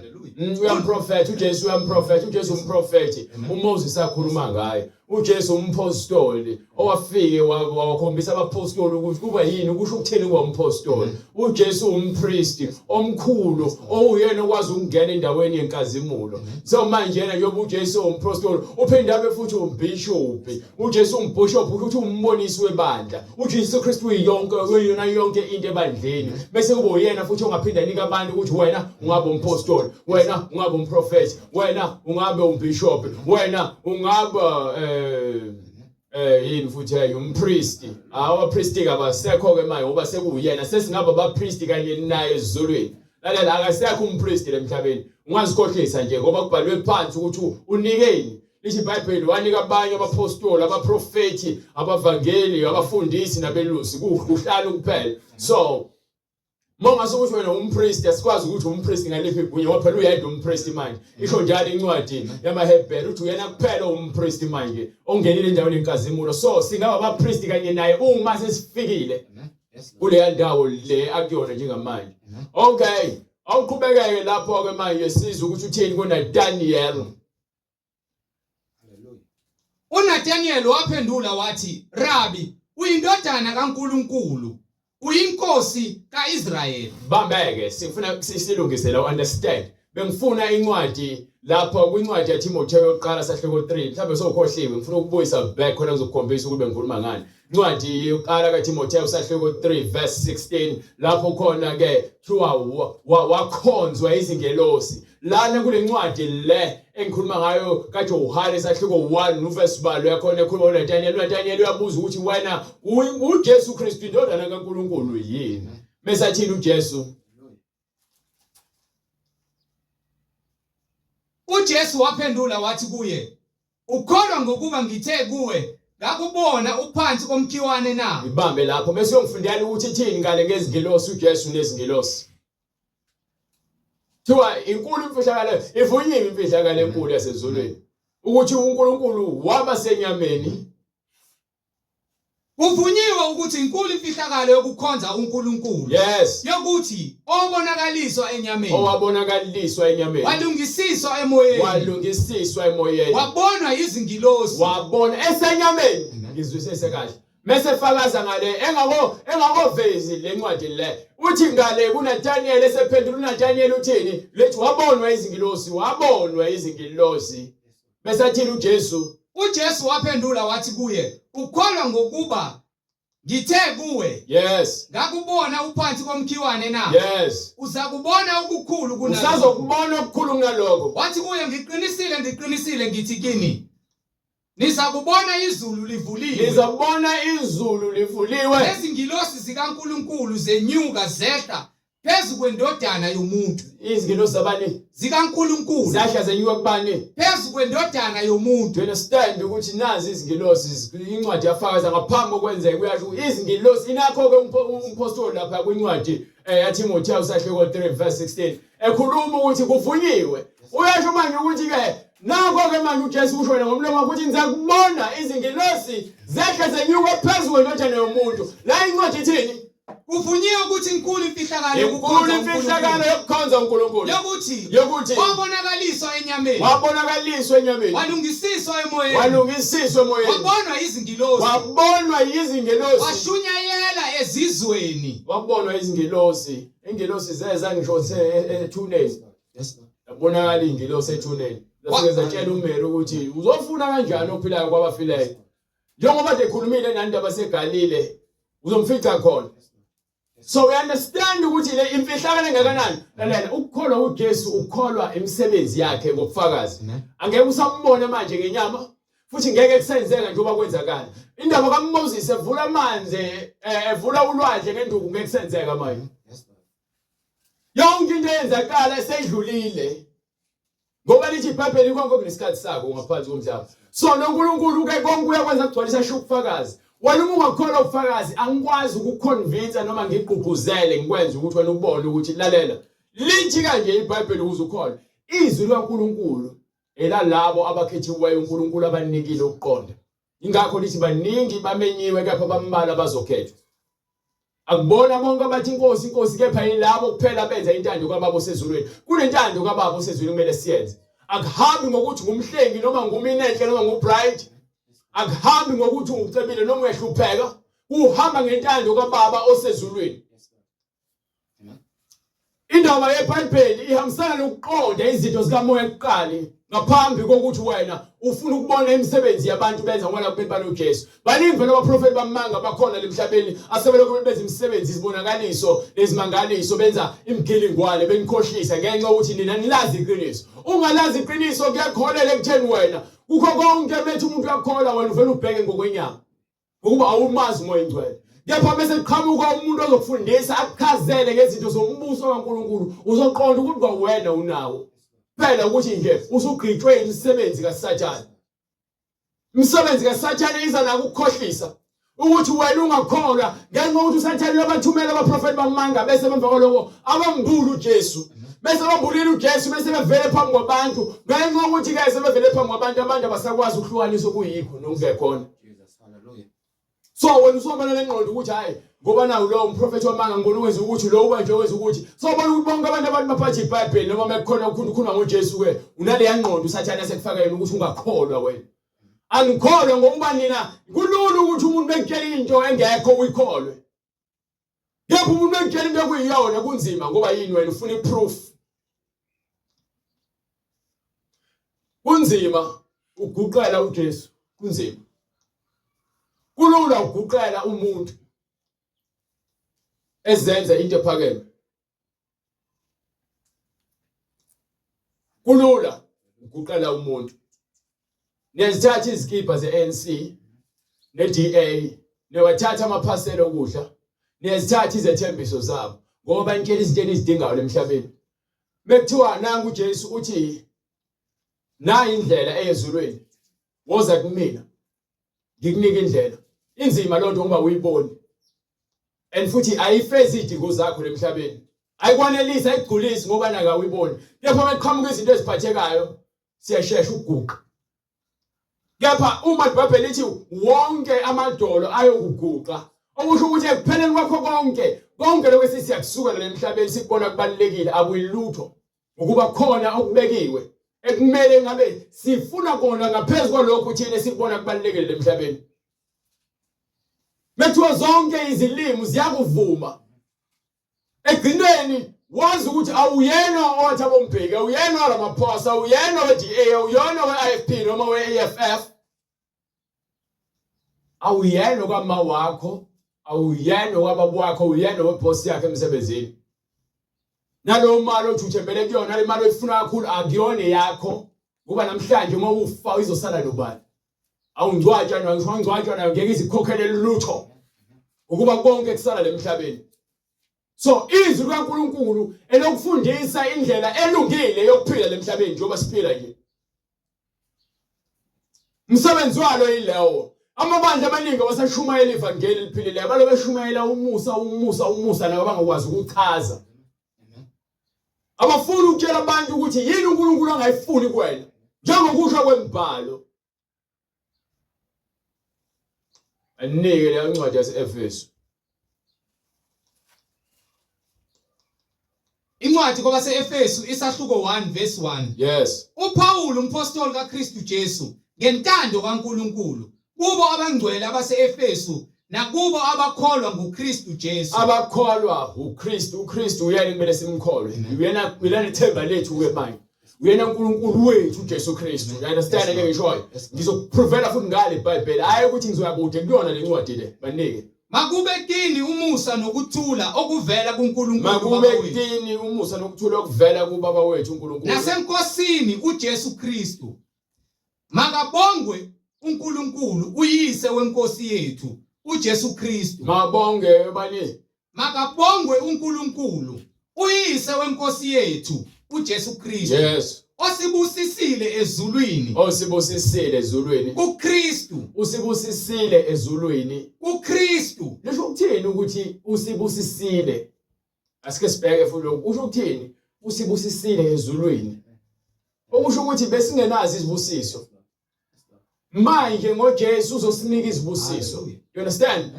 Uyamprofetha uJesu, uyamprofetha uJesu umprofethi. uMoses akhuluma ngaye. uJesu umpostoli owafike wakhombisa abapostoli ukuthi kuba yini kusho ukutheni kuba umpostoli. uJesu umpriest omkhulu oyena okwazi ukungena endaweni yenkazimulo. So manje yena njengoba uJesu umpostoli uphinde abe futhi umbishop. uJesu umbishop ukuthi umbonisi webandla. uJesu Kristu uyona yonke into ebandleni. Bese kube uyena futhi ongaphinda nika abantu ukuthi wena ungabe umpostoli, wena ungabe umprofeti, wena ungabe umbishop, wena ungaba yini futhi umpriest. Abapriest abasekho ke manje ngoba sekuyena sesingaba abapriest kanye naye ezulwini. Lalela akasekho umpriest emhlabeni. Ungazikhohlisa nje ngoba kubhalwe phansi ukuthi unikeni. Lithi iBhayibheli wanika abanye abapostoli, abaprofeti, abavangeli, abafundisi nabelusi kuhlala kuphela. So Mama sokuthi wena umpriest asikwazi ukuthi umpriest ngaliphi kunye ngoba phela uyedwa umpriest manje. Isho njalo incwadi yamaHebheru ukuthi uyena kuphela umpriest manje ongenile endaweni yenkazimulo. So singaba abapriest kanye naye uma sesifikile kule ndawo le akuyona njengamanje. Okay, awuqhubekeke lapho ke manje sizwe ukuthi uthini kuNathaniel. uNathaniel waphendula wathi, Rabi, uyindodana kaNkulunkulu, uyinkosi kaIsrayeli. Bambeke sifuna silungisela understand. Bengifuna incwadi lapha kwincwadi yaTimotheo yokuqala sahloko 3 mhlawumbe sokhohliwe ngifuna ukubuyisa back khona ngizokukhombisa ukuthi bengikhuluma ngani. Incwadi yokuqala kaTimotheo sahloko 3 verse 16 lapho khona ke kuthiwa wakhonzwa izingelosi. Lana kule ncwadi le engikhuluma ngayo kaJohane sahloko 1 verse balwe khona ekhuluma uNathaniel. uNathaniel uyabuza ukuthi wena uJesu Kristu indodana kaNkulunkulu yini? Mesathini uJesu? uJesu waphendula wathi kuye, ukholwa ngokuba ngithe kuwe, ngakubona uphansi komkhiwane na? Ibambe lapho bese uyongifundela ukuthi ithini ngale ngezingilosi uJesu nezingilosi. Thiwa inkulu imfihlakalo ivunyiwe imfihlakalo enkulu yasezulwini ukuthi uNkulunkulu waba senyameni. Kuvunyiwe ukuthi inkulu imfihlakalo yokukhonza uNkulunkulu. Yes. yokuthi obonakaliswa enyameni. Owabonakaliswa enyameni. Walungisiswa emoyeni. Walungisiswa emoyeni. Wabonwa izingilosi. Wabona esenyameni. Ngizwisise kahle. Mase fakaza ngale engakovezi lencwadi le. Uthi ngale kuNathaniel esephendula uNathaniel uthini? Lethi wabonwa izingilosi, wabonwa izingilosi. Bese athini uJesu? uJesu waphendula wathi kuye, ukholwa ngokuba ngithe kuwe, Yes. ngakubona uphansi komkhiwane na? Yes. Uzakubona okukhulu kunalokho. Usazokubona okukhulu kunalokho. Wathi kuye, ngiqinisile ngithi kini, nizakubona izulu livuliwe. Nizabona izulu livuliwe. Lezingilosi zikaNkulunkulu zenyuka zehla phezu kwendodana yomuntu. Izingilosi zabani? zikaNkulunkulu. Zahla zenyuka kubani? Phezu kwendodana yomuntu. Do you understand ukuthi nazi izingilosi incwadi yafakaza ngaphambi kokwenzeka kuyasho izingilosi inakho ke umpostoli lapha kwincwadi yaTimotheo sahloko 3 verse 16 ekhuluma ukuthi kuvunyiwe. Uyasho manje ukuthi ke nakho ke manje uJesu usho wena ngomlomo ukuthi nizakubona izingilosi zehla zenyuka phezulu kwendodana yomuntu. La incwadi ithini? Kuvunyiwe ukuthi inkulu imfihlakalo yokukhonza uNkulunkulu. yokuthi wabonakaliswa enyameni. Walungisiswa emoyeni. Wabonwa izingilosi. Washunyayela ezizweni. Wabonwa izingilosi. Ingilosi zeza ngisho ethuneni. Yabonakala ingilosi ethuneni. Zafike zatshela uMary ukuthi uzofuna kanjani ophilayo kwabafileyo. Njengoba ekhulumile nani ndaba seGalile uzomfica khona. So we understand ukuthi le imfihlakalo engakanani. Lalela ukukholwa uJesu ukholwa imisebenzi yakhe ngobufakazi. Angeke usambone manje ngenyama futhi ngeke kusenzeka nje obakwenzakala. Indaba kaMoses evula amanzi evula ulwandle ngenduku ngeke kusenzeka manje. Yonke into eyenzakala esedlulile. Ngoba lithi iBhayibheli konke kunesikhathi sako ngaphansi komhlaba. So noNkulunkulu ke konke uyakwenza kugcwalisa sho ubufakazi. Wena uma ungakholwa ubufakazi angikwazi ukuconvince noma ngigqugquzele ngikwenza ukuthi wena ubone ukuthi lalela. Lithi kanje iBhayibheli ukuze ukholwe. Izwi likaNkulunkulu elalabo abakhethiweyo uNkulunkulu abanikile ukuqonda. Ingakho lithi baningi bamenyiwe kepha bambala bazokhethwa. Akubona bonke abathi inkosi kepha yilabo kuphela benza intando kaBaba osezulwini. Kunentando kaBaba osezulwini kumele siyenze. Akuhambi ngokuthi ngumhlengi noma nguminenhle noma ngubright. Akuhambi ngokuthi ucebile noma uyahlupheka. Uhamba ngentando kaBaba osezulwini. Indaba yeBhayibheli ihambisana nokuqonda izinto zikaMoya ekuqala ngaphambi kokuthi wena ufuna ukubona imisebenzi yabantu benza ngoba kubempana uJesu. Baningi vele abaprofeti bamanga bakhona lemhlabeni asebelokhu benza imisebenzi izibonakaliso lezimangaliso benza imgilingwane benikhohlisa ngenxa ukuthi nina nilazi iqiniso. Ungalazi iqiniso kuyakholela ekutheni wena kukho konke bethi umuntu uyakholwa wena uvela ubheke ngokwenyama ngokuba awumazi umoya ingcwele. Kepha bese kuqhamuka umuntu ozokufundisa akuchazele ngezinto zombuso kaNkulunkulu uzoqonda ukuthi kwawena unawo. Phela ukuthi nje usugqitshwe imisebenzi kaSathane. Imisebenzi kaSathane iza nako ukukhohlisa ukuthi wena ungakholwa ngenxa ukuthi uSathane uyabathumela abaprofeti bamanga bese bemva kwaloko abambula uJesu. Bese bambulile uJesu bese bevele phambi kwabantu ngenxa ukuthi ke sebevele phambi kwabantu abantu abasakwazi ukuhlukanisa okuyikho nokungekhona. So wena usomana lengqondo ukuthi hayi ngoba nawo lo umprofeti wamanga ngibona wenza ukuthi lo ubanje wenza ukuthi so bona ukuthi bonke abantu baphatha iBhayibheli noma bekhona ukukhuluma ngoJesu ke unale yangqondo uSathane asekufaka yena ukuthi ungakholwa wena. Angikholwa ngoba nina kulula ukuthi umuntu bekutshela into engekho uyikholwe. Yebo umuntu bekutshela into ekuyiyona kunzima ngoba yini wena ufuna iproof. Kunzima uguqela uJesu kunzima. Kulula ukuguqela umuntu ezenza into ephakeme. Kulula ukuguqela umuntu. Niyazithatha izikipa ze-ANC ne-DA, niyawathatha amaphasela okudla, niyazithatha izethembiso zabo ngoba banitshela izinto ezidingayo emhlabeni. Bekuthiwa nangu uJesu uthi nayi indlela eyezulweni. Woza kumina ngikunika indlela. Inzima lonto ngoba uyiboni. And futhi ayifezi idingo zakho emhlabeni. Ayikwanelisa ayigculisi ngoba naka uyiboni. Kepha maqhamuka izinto eziphathekayo siyashesha ukuguqa. Kepha uma iBhayibheli lithi wonke amadolo ayokuguqa. Okusho ukuthi ekupheleni kwakho konke lokho sisiyakusuka emhlabeni sikubona kubalekile akuyilutho. Ukuba khona okubekiwe ekumele ngabe sifuna kona ngaphezulu kwalokho thina sikubona kubalekile emhlabeni. Methiwa zonke izilimi ziyakuvuma. Egcineni wazi ukuthi awuyena owathabo Mbeki, awuyena oRamaphosa, awuyena weDA, awuyena weIFP noma weAFF. Awuyena kwama wakho, awuyena kwababa wakho, awuyena webosi yakhe emsebenzini. Nalo mali othi uthembele kuyona, le mali oyifuna kakhulu akuyona yakho. Kuba namhlanje uma ufa izosala nobani. Awungcwatshwa nayo, ngicwangcwatshwa nayo ngeke izikhokhelele lutho. Ukuba konke kusala emhlabeni. So izwi likaNkulunkulu elokufundisa indlela elungile yokuphila emhlabeni njengoba siphila nje. Umsebenzi walo yilewo. Amabandla amaningi basashumayela ivangeli liphilileyo balo beshumayela umusa nabo bangakwazi ukuchaza. Abafuna ukutshela abantu ukuthi yini uNkulunkulu angayifuni kuwena njengokusho kwemibhalo. Anike le ncwadi yase-Efesu. Incwadi kwabase-Efesu isahluko 1 verse 1. Yes. uPawulu umpostoli kaKristu Jesu ngentando kaNkulunkulu kubo abangcwele abase-Efesu nakubo abakholwa nguKristu Jesu. Abakholwa uKristu uyena kumele simkholwe. Uyena ithemba lethu ke manje. Uyena uNkulunkulu wethu uJesu Kristu. You understand ke ngishoyo? Ngizokuprovela futhi ngale iBhayibheli. Hayi ukuthi ngizoya kude kuyona le ncwadi le. Banike. Makube kini umusa nokuthula okuvela kuNkulunkulu Baba Makube wethu kini umusa nokuthula okuvela kuBaba wethu uNkulunkulu nasenkosini uJesu Kristu. Makabongwe uNkulunkulu uyise wenkosi yethu uJesu Kristu. Mabonge bani. Makabongwe uNkulunkulu uyise wenkosi yethu uJesu Kristu. Yes. Osibusisile ezulwini. Osibusisile ezulwini. kuKristu. Usibusisile ezulwini. kuKristu. Lisho ukuthini ukuthi usibusisile? Asike sibheke futhi lokho. Usho ukuthini? Usibusisile ezulwini. Okusho ukuthi besingenazi izibusiso. Manje ngoJesu uzosinika izibusiso. You understand?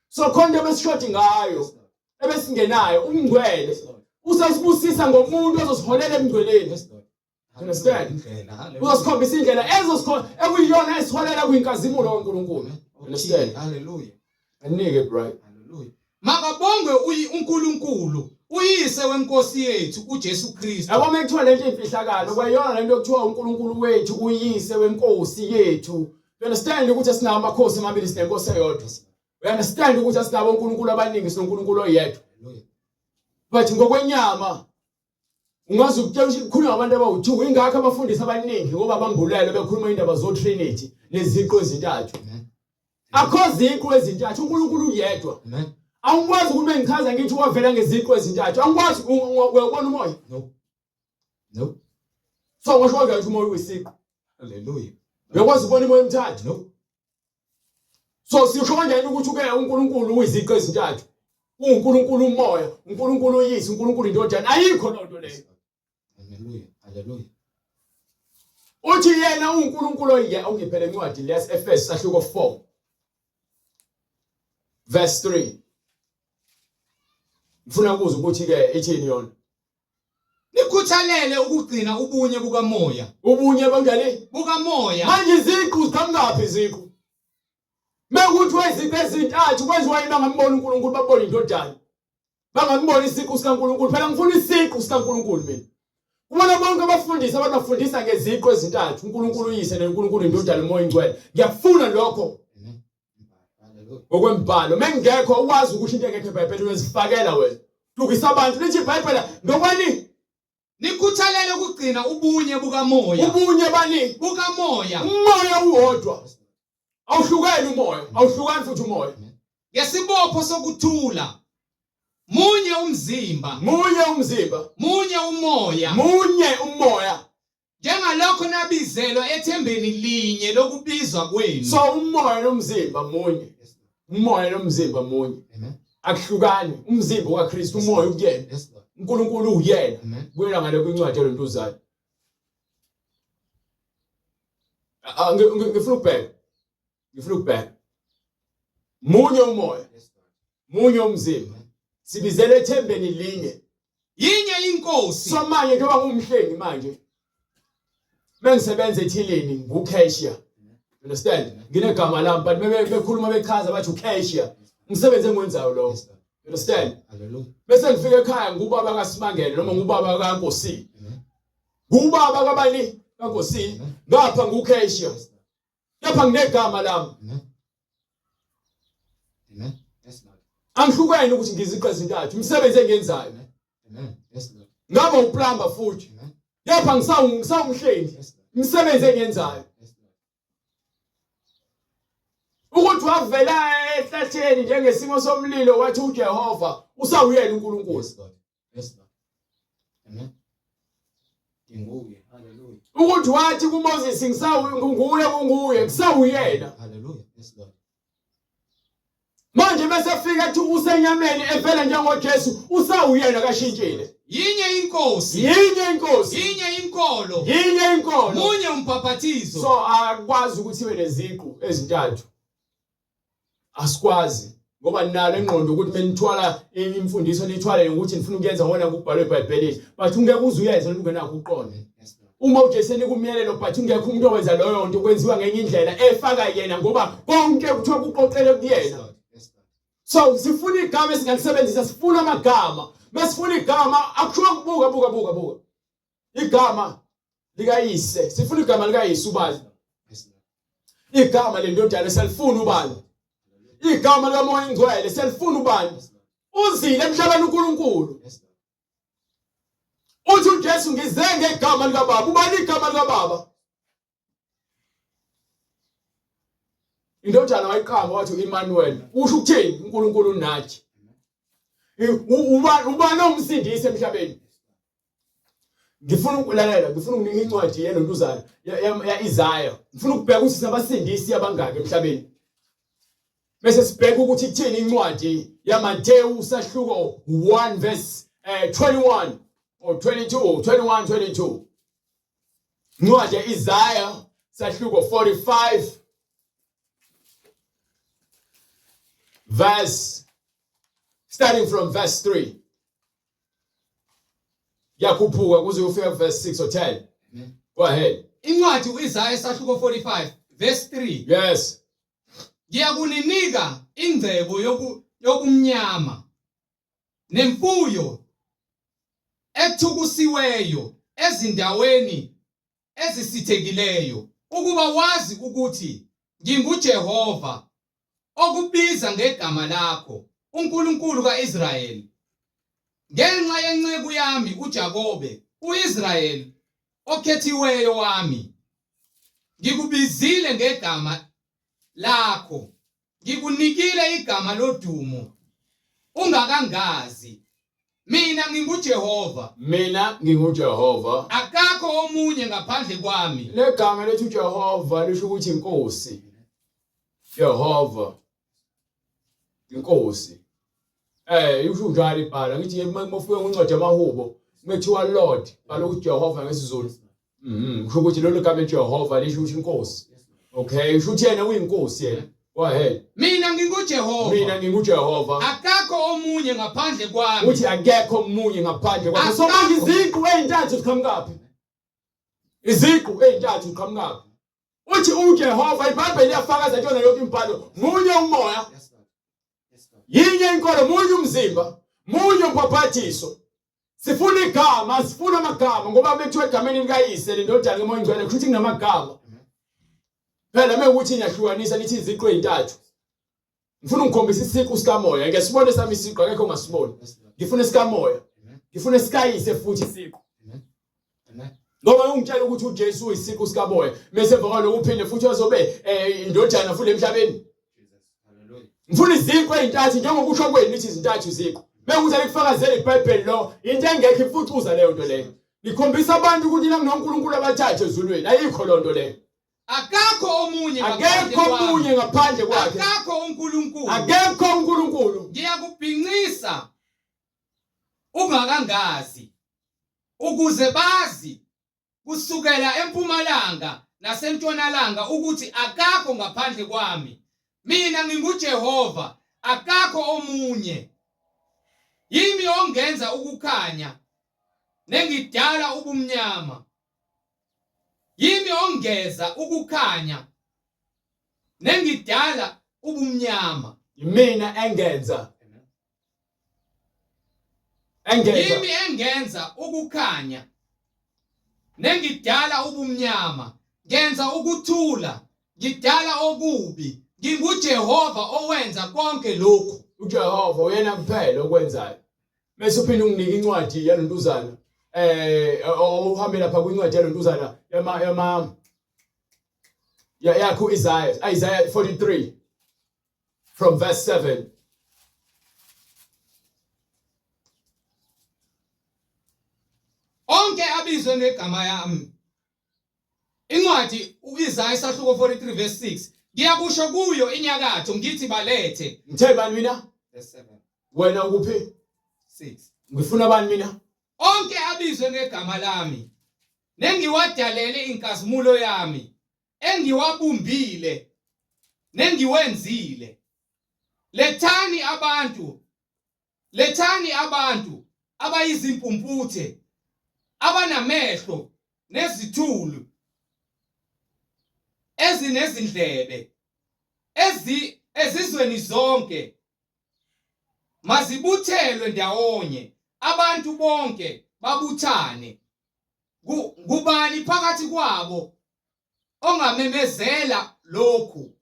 So khona besishoti ngayo. Ebesingenayo umngcwele. Usasibusisa ngomuntu ozosiholela emngcweleni. You understand? Uzosikhombisa indlela ekuyiyona esiholela kwinkazimulo kaNkulunkulu. Understand? Hallelujah. Anike bright. Hallelujah. Makabongwe uNkulunkulu uyise wenkosi yethu uJesu Kristu. Yabo mekuthiwa lento imfihlakalo kwayona lento yokuthiwa uNkulunkulu wethu uyise wenkosi yethu. You understand ukuthi sinawo amakhosi amabili sinenkosi eyodwa. You understand ukuthi sinabo uNkulunkulu abaningi sinoNkulunkulu oyedwa. But ngokwenyama ungazi ukukhuluma abantu abawu2 ingakho abafundisi abaningi ngoba bambulele bekhuluma indaba zo Trinity neziqo ezintathu. Akho ziqo ezintathu uNkulunkulu uyedwa. Amen. Angikwazi ukuthi mengichaza ngithi wavela ngeziqo ezintathu. Angikwazi uyabona umoya? No. So ngisho ukuthi umoya uyisiqo. Hallelujah. Uyakwazi ukubona umoya emithathu? No. So sisho kanjani ukuthi ke uNkulunkulu uyiziqo ezintathu? uNkulunkulu umoya, uNkulunkulu uyise, uNkulunkulu indodana ayikho lonto leyo. Hallelujah. Hallelujah. Uthi yena uNkulunkulu oyedwa ungiphele incwadi lesi Efesu sahluko 4 verse 3. Ngifuna ukuza ukuthi ke ithini yona. Nikhuthalele ukugcina ubunye bukamoya. Ubunye banjani? Bukamoya. Manje iziqu zikangaphi iziqu? Mekuthi weziqu ezintathu kwenziwa yini bangambona uNkulunkulu babona indodana? Bangambona isiqu sikaNkulunkulu. Phela ngifuna isiqu sikaNkulunkulu mina. Kubona bonke abafundisi abantu bafundisa ngeziqu ezintathu, uNkulunkulu uyise noNkulunkulu indodana umoya ingcwele. Ngiyafuna lokho. Ngokwembhalo mengekho ukwazi ukuthi into engekho eBhayibhelini wezifakela wena. Hlukisa abantu lithi iBhayibheli ngokwani? Nikhuthalele ukugcina ubunye bukamoya. Ubunye bani? Bukamoya. Umoya uwodwa. Awuhlukene umoya, awuhlukani futhi umoya. Ngesibopho sokuthula. Munye umzimba. Munye umzimba. Munye umoya. Munye umoya. Njengalokho nabizelwa ethembeni linye lokubizwa kwenu. So umoya nomzimba munye. Umoya nomzimba munye. Amen. Akuhlukani umzimba kaKristu umoya ukuyena. uNkulunkulu uyena. Kwela ngale kwincwadi yalontuzana. Ngifuna ukubheka. Munye umoya. Munye umzimba. Sibizele ethembeni linye. Yinye inkosi. So manje njengoba ngumhlengi manje. Mengisebenza ethilini nguCashia. Understand? Nginegama lami but bekhuluma bechaza bathi uCashia. Umsebenze engwenzayo lo. Understand? Hallelujah. Bese ngifika ekhaya ngubaba kaSimangele noma ngubaba kaNkosi. Ngubaba kabani? kaNkosi. Ngapha nguCashia. Lapha nginegama lami. Amen. Yes Lord. Angihlukene ukuthi ngiziqe ezintathu. Umsebenze engenzayo. Amen. Yes Lord. Ngaba uplumber futhi. Lapha ngisawumhlengi. Umsebenze engenzayo. Ukuthi wavela ehlatheni njengesimo somlilo wathi uJehova usawuyena uNkulunkulu. Yes Lord. Amen. Nguye. Hallelujah. Ukuthi wathi kuMoses nguye kusawuyena. Hallelujah. Yes Lord. Manje bese fika ethi usenyameni evela njengoJesu usawuyena kashintshile. Yinye inkosi. Yinye inkosi. Yinye inkolo. Yinye inkolo. Munye umbhaphathizo. So akwazi ukuthi ibe neziqu ezintathu. Asikwazi ngoba ninalo engqondo ukuthi menithwala imfundiso nithwale ukuthi nifuna ukuyenza ngona kubhalwe eBhayibhelini but ungeke uzuyenze ungenakho uqonda. Uma uJesu nikumyelelo but ungekho umuntu owenza loyo nto kwenziwa ngenye indlela efaka yena ngoba konke kuthiwa kuqoqele kuyena. So sifuna igama esingalisebenzisa sifuna amagama. Mesifuna igama akusho kubuka. Igama likayise. Sifuna igama likayise ubani? Igama lendodana selifuna ubani? igama likaMoya Ingcwele selifuna ubani uzile emhlabeni uNkulunkulu uthi uJesu ngize ngegama likaBaba ubani igama likaBaba indodana wayiqamba wathi uEmmanuel usho ukuthini uNkulunkulu unathi ubani omsindisi emhlabeni ngifuna ukulalela ngifuna ukunika incwadi yelontuzana yaIsaiah ngifuna ukubheka ukuthi sinabasindisi abangaki emhlabeni bese sibheka ukuthi ithini incwadi yaMateyu sahluko 1 verse 21 or 22 or 22 incwadi yaIsaiah sahluko 45 verse starting from verse 3 yakhuphuka kuze ufike verse 6 or 10 go ahead incwadi uIsaiah sahluko 45 verse 3 yes ngiyakuninika ingcebo yokumnyama nemfuyo ethukusiweyo ezindaweni ezisithekileyo ukuba wazi ukuthi nginguJehova okubiza ngegama lakho uNkulunkulu kaIsrayeli ngenxa yenceku yami uJakobe uIsrayeli okhethiweyo wami ngikubizile ngegama lakho ngikunikile igama lodumo ungakangazi mina ngingujehova akakho omunye ngaphandle kwami legama lethu Jehova lisho ukuthi inkosi Jehova inkosi yusho njalo ibhala ngithi mafike ngincwadi yamahubo methiwa Lord balokuthi Jehova ngesizulu kusho ukuthi lelo gama Jehova lisho ukuthi inkosi okay usho ukuthi yena uyinkosi yena go ahead mina ngingujehova akakho omunye ngaphandle kwami uthi akekho omunye ngaphandle kwami so manje iziqu ezintathu ziqhamukapi iziqu ezintathu ziqhamukapi uthi uJehova iBhayibheli liyafakaza yona yonke imibhalo munye umoya yinye inkolo munye umzimba munye umpaphathiso sifuna igama sifuna amagama ngoba bekuthiwa egameni likayise lendodana kaMoya Ingcwele kushuthi kunamagama phela mekuthi ngiyahlukanisa lithi iziqu ezintathu ngifuna ngikhombisa isiqu sikaMoya ngesibone sami isiqu akekho ongasiboni ngifuna sikaMoya ngifuna sikayise futhi isiqu ngoba ungitshela ukuthi uJesu uyisiqu sikaMoya bese emva kwalokho uphinde futhi wazobe indodana futhi emhlabeni ngifuna iziqu ezintathu njengokusho kwenu lithi izintathu iziqu bekuthi alikufakazela iBhayibheli lo into engekho ifucuza leyo nto leyo likhombisa abantu ukuthi nakunoNkulunkulu abathathu ezulwini ayikho lo nto leyo akakho omunye ngaphandle kwakhe akekho uNkulunkulu ngiyakubhinqisa ungakangazi ukuze bazi kusukela empumalanga nasentshonalanga ukuthi akakho ngaphandle kwami mina nginguJehova akakho omunye yimi ongenza ukukhanya nengidala ubumnyama yimi ongeza ukukhanya nengidala ubumnyama mina engenza yimi engenza ukukhanya nengidala ubumnyama ngenza ukuthula ngidala okubi nginguJehova owenza konke lokhu uJehova uyena kuphela okwenzayo bese uphinde unginike incwadi yalontuzana uhambe lapha kwincwadi yalontuzana yakho Isaiah 43 from verse 7 onke abizwe ngegama yami incwadi uIsaiah sahluko 43 verse 6 ngiyakusho kuyo inyakatho ngithi balethe ngithe bani mina verse 7 wena ukuphi 6 ngifuna bani mina onke abizwe ngegama lami nengiwadalele inkazimulo yami engiwabumbile nengiwenzile lethani abantu abayizimpumputhe abanamehlo nezithulu ezinezindlebe ezizweni zonke mazibuthelwe ndawonye abantu bonke babuthane ngubani phakathi kwabo ongamemezela lokhu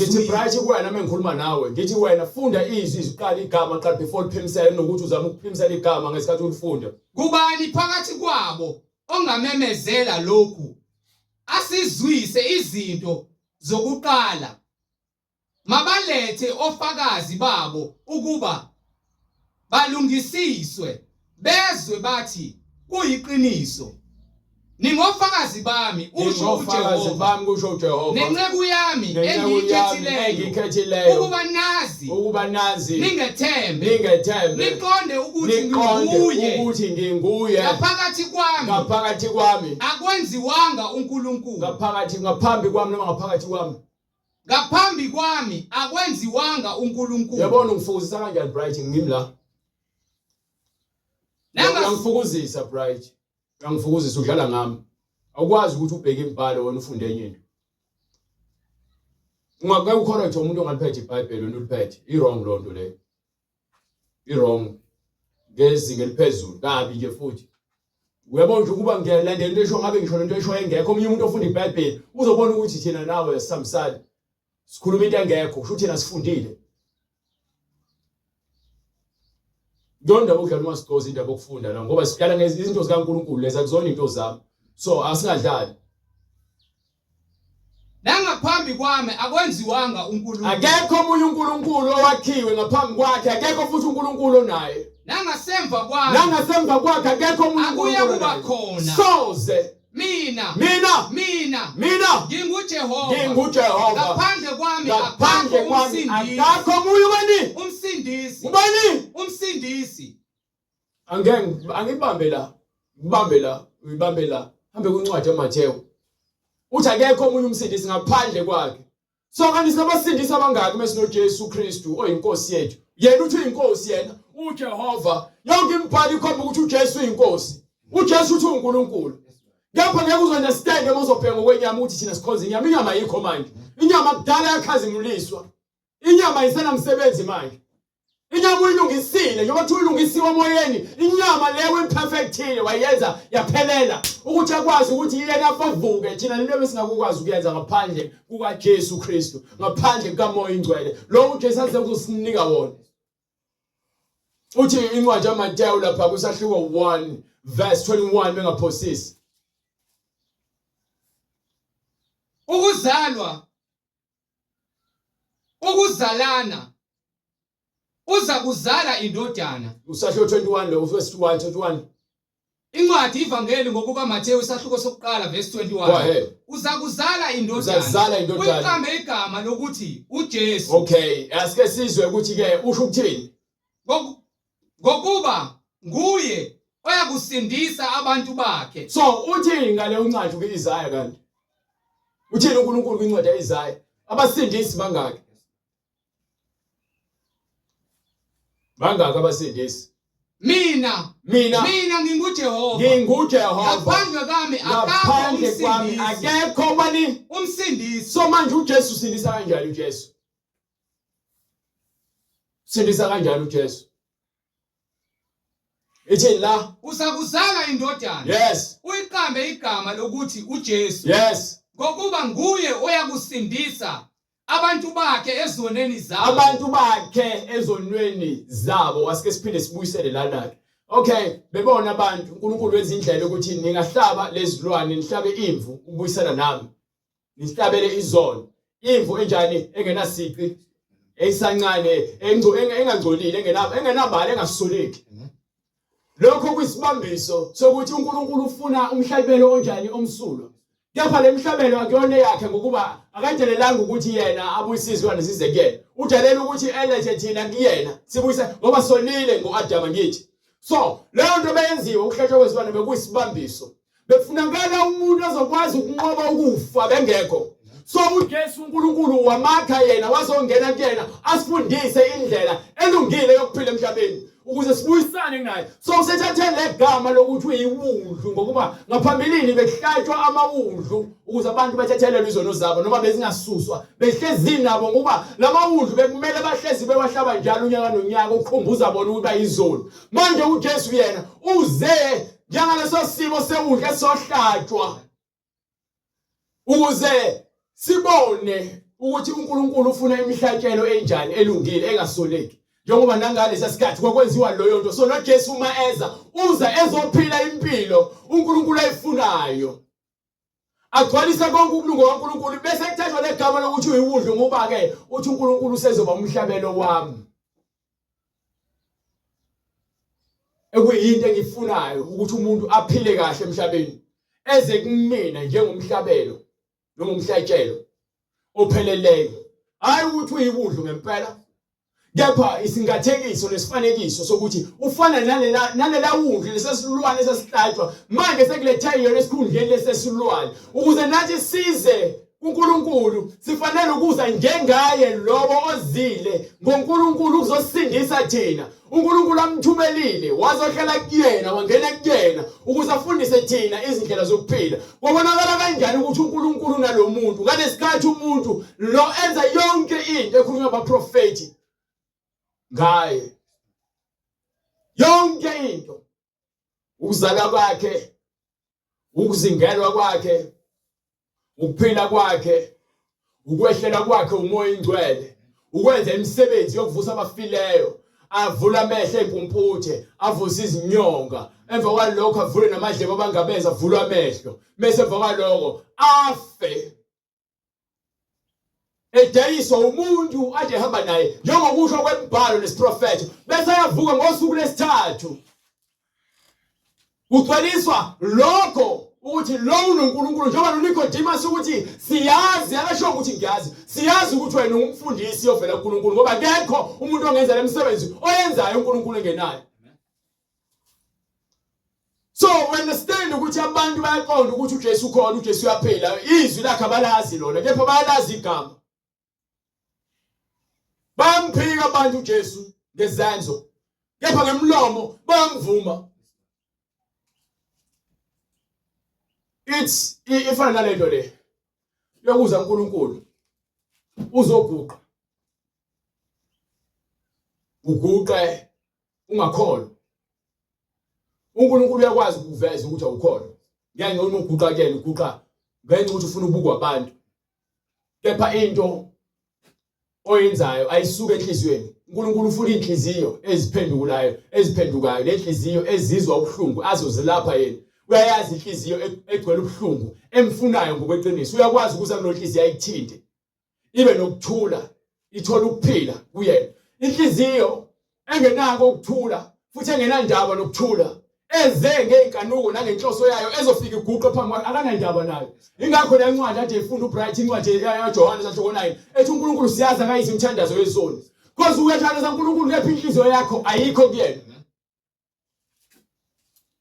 ngithi bright kuwena mengikhuluma nawe ngithi wena funda izwi iqala igama qala before uphimisele nokuthi uzama ukuphimisela igama ngesikhathi ulifunda. Kubani phakathi kwabo ongamemezela lokhu asizwise izinto zokuqala mabalethe ofakazi babo ukuba balungisiswe bezwe bathi kuyiqiniso ningofakazi bami usho uJehova nenceku yami engiyikhethileyo ukuba nazi ningethembe niqonde ukuthi nginguye ngaphakathi kwami akwenziwanga uNkulunkulu ngaphambi kwami noma ngaphakathi kwami ngaphambi kwami akwenziwanga uNkulunkulu. Yabona ungifukuzisa kanjani bright ngimla ngangifukuzisa bright ngangifukuzisa udlala ngami awukwazi ukuthi ubheke imibhalo wena ufunde enye into ungake ucorrect umuntu ongaliphethe iBhayibheli wena uliphethe i-wrong lonto leyo i-wrong ngezinga eliphezulu kabi nje futhi uyabona nje ukuba ngiyalandela into esho ngabe ngisho lento esho engekho omunye umuntu ofunda iBhayibheli uzobona ukuthi thina nawe sisambisana sikhuluma into engekho kusho thina sifundile Donda ukudlala uMasigozi indaba okufunda la ngoba siqala ngezinto zikaNkulunkulu leza kuzona into zami so asingadlali nangaphambi kwami akwenziwanga uNkulunkulu akekho omunye uNkulunkulu owakhiwe ngaphambi kwakhe akekho futhi uNkulunkulu onaye nangasemva kwakhe akekho omunye uNkulunkulu soze mina ngingujehova ngaphandle kwami akakho omunye umsindisi angibambe la hambe kwincwadi yaMathewu uthi akekho omunye umsindisi ngaphandle kwakhe so kanti sinabasindisi abangaki mesinoJesu Kristu oyinkosi yethu yena uthi uyinkosi yena uJehova yonke imibhalo ikhomba ukuthi uJesu uyinkosi uJesu uthi uNkulunkulu ngapha ngeke uzo-understand uma uzobheka ngokwenyama ukuthi thina sikhonza inyama ayikho manje inyama kudala yakhazimuliswa inyama ayisenamsebenzi manje inyama uyilungisile njengoba kuthi uyilungisiwe emoyeni inyama leyo imperfectile wayenza yaphelela ukuthi akwazi ukuthi yena afavuke thina lento besingakwazi ukuyenza ngaphandle kukaJesu Kristu ngaphandle kukaMoya Ingcwele lo uJesu azekusinika wona uthi incwadi yaMathewu lapha kusahluko 1 verse 21 bengaphosisi ukuzalana uza kuzala indodana usahluko 21 lo verse 21 incwadi ivangeli ngokuka Mathewu isahluko sokuqala verse 21 uza kuzala indodana uyiqambe igama lokuthi uJesu okay asike sizwe ukuthi ke usho ukuthini ngokuba nguye oyakusindisa abantu bakhe so uthini ngale uncwadi kuIsaya kanti uthini uNkulunkulu kwincwadi yaIsaya abasindisi bangaki abasindisi mina ngingujehova ngaphandle kwami akekho bani umsindisi so manje uJesu usindisa kanjani uJesu Ithi la uzakuzala indodana yes uyiqambe igama lokuthi uJesu yes ngokuba nguye oyakusindisa abantu bakhe ezonweni zabo wasike siphinde sibuyisele lana ke okay bebona abantu uNkulunkulu wenza indlela ukuthi ningahlaba lezilwane nihlabe imvu ubuyisana nami nihlabele izono imvu enjani engenasiqi esancane engangcolile engenabali engasoleki lokho kuyisibambiso sokuthi uNkulunkulu ufuna umhlabelo onjani omsulwa kepha lemhlabelo akuyona yakhe ngokuba akadelelanga ukuthi yena abuyisizwe nesize kuyena udelela ukuthi elethe thina kuyena sibuyise ngoba sonile ngoAdama ngithi so leyo nto beyenziwe ukuhletshwa kwezilwane bekuyisibambiso befunakala umuntu azokwazi ukunqoba ukufa bengekho so uJesu uNkulunkulu wamakha yena wazongena kuyena asifundise indlela elungile yokuphila emhlabeni ukuze sibuyisane naye so usethathe legama lokuthi uyiwundlu ngokuba ngaphambilini behlatshwa amawundlu ukuze abantu bethethelele izono zabo noma bezingasuswa behlezi nabo ngoba lamawundlu bekumele bahlezi bewahlaba njalo unyaka nonyaka ukukhumbuza bona ukuthi bayizolo manje uJesu yena uze njengaleso simo sewundlu esohlatshwa ukuze sibone ukuthi uNkulunkulu ufuna imihlatshelo enjani elungile engasoleki njengoba nangalesa sikhathi kwakwenziwa loyo nto. So noJesu uma eza uza ezophila impilo uNkulunkulu ayifunayo, agcwalisa konke ukulunga kwaNkulunkulu, bese kuthathwa legama lokuthi uyiwudlu ngoba ke uthi uNkulunkulu usezoba umhlabelo wami. Ekuyinto engifunayo ukuthi umuntu aphile kahle emhlabeni, eze kumina njengomhlabelo noma umhlatshelo opheleleyo, hayi ukuthi uyiwudlu ngempela. Kepha isingathekiso nesifanekiso sokuthi ufana nalela wundlu lesesilwane esesihlatshwa manje sekulethayiyo lesikhundleni lesesilwane, ukuze nathi size uNkulunkulu sifanele ukuza njengaye lobo ozile ngoNkulunkulu ukuzosindisa thina. uNkulunkulu amthumelile wazohlala kuyena, wangena kuyena ukuze afundise thina izindlela zokuphila. Kubonakala kanjani ukuthi uNkulunkulu unalomuntu ngalesikhathi umuntu lo enza yonke into ekhulunywa abaprofeti ngaye, yonke into, ukuzala kwakhe, ukuzingelwa kwakhe, ukuphila kwakhe, ukwehlela kwakhe umoya ingcwele, ukwenza imisebenzi yokuvusa abafileyo, avula amehlo empumputhe, avusa izinyonga, emva kwalokho avule namadlebe abangabenza, avula amehlo, bese emva kwalokho afe edayiswa umuntu ade hamba naye njengokusho kwemibhalo nesiprofethi, bese ayavuka ngosuku lesithathu. Kugcwaliswa lokho ukuthi lo uNkulunkulu, njengoba noNicodemus ukuthi siyazi, akasho ukuthi ngiyazi, siyazi ukuthi wena ungumfundisi ovela kuNkulunkulu ngoba akekho umuntu ongenza lemisebenzi oyenzayo uNkulunkulu engenayo. So we understand ukuthi abantu bayaqonda ukuthi uJesu ukhona, uJesu uyaphila, izwi lakhe abalazi lona, kepha bayalazi igama. Bayamphika abantu uJesu ngezanzo, kepha ngemlomo bayamvuma. It's ifana nalento le yokuza uNkulunkulu uzoguqa, uguqe ungakholwa. uNkulunkulu uyakwazi ukuveza ukuthi awukholwa, ngeke uma uguqa kuyena uguqa ngenxa ukuthi ufuna ubukwa abantu, kepha into oyenzayo ayisuke enhlizweni. uNkulunkulu ufuna inhliziyo eziphendukayo, lenhliziyo ezizwa ubuhlungu azozilapha yena. Uyayazi inhliziyo egcwele ubuhlungu emfunayo ngokweqiniso, uyakwazi ukuza kulonhliziyo ayithinte ibe nokuthula, ithola ukuphila kuyena. Inhliziyo engenako ukuthula futhi engenandaba nokuthula, eze ngeenkanuko nangenhloso yayo ezofika iguqe phambi kwakhe, akanandaba nayo. Ingakho le ncwadi ade ifunda uBright, incwadi yaJohane 9 ethi uNkulunkulu siyazi akayisi umthandazo wezoni, because uyathandazwa uNkulunkulu kepha inhliziyo yakho ayikho kuyena.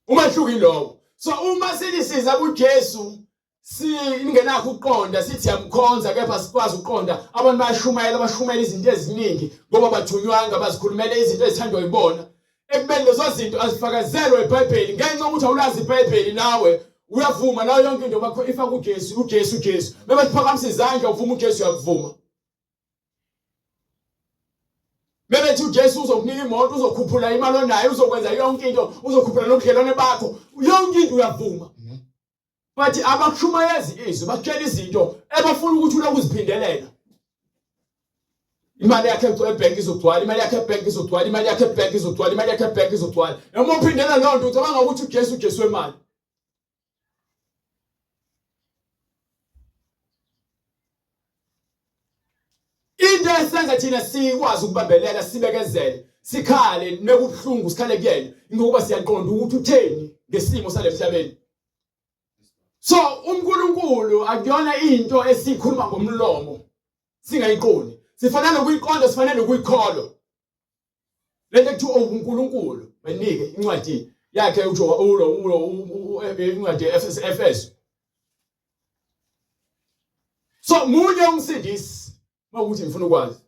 Umahluko yilowo. So uma silisiza kuJesu singenakho ukuqonda, sithi yamkhonza kepha sikwazi ukuqonda, abantu bashumayela izinto eziningi ngoba bathunywa bazikhulumela izinto ezithandwa yibona. Ekubeni lezo zinto azifakazelwe eBhayibheli, ngenxa ukuthi awulazi iBhayibheli nawe uyavuma nayo yonke into bakho ifaka uJesu. Bebe siphakamisa izandla uvuma uJesu, uyakuvuma. Bebethi uJesu uzokunika imoto, uzokhuphula imali onayo, uzokwenza yonke into, uzokhuphula nobudlelwane bakho, yonke into uyavuma. But abakushumayezi izwi, bakutshela izinto ebafuna ukuthi ulokhu uziphindelela. Imali yakhe ebhenki izogcwala, imali yakhe ebhenki izogcwala, imali yakhe ebhenki izogcwala, imali yakhe ebhenki izogcwala. Noma uphindela leyo nto ucabanga ukuthi uJesu wemali. Into esenza thina sikwazi ukubambelela, sibekezele, sikhale nekubuhlungu, sikhale kuyena, ngoba siyaqonda ukuthi utheni ngesimo salemhlabeni. So uNkulunkulu akuyona into esikhuluma ngomlomo singayiqondi, sifanele ukuyiqonda, sifanele ukuyikholwa. Lento ethi uNkulunkulu benike incwadi yakhe incwadi Efeso. So munye umsindisi ukuthi ngifuna ukwazi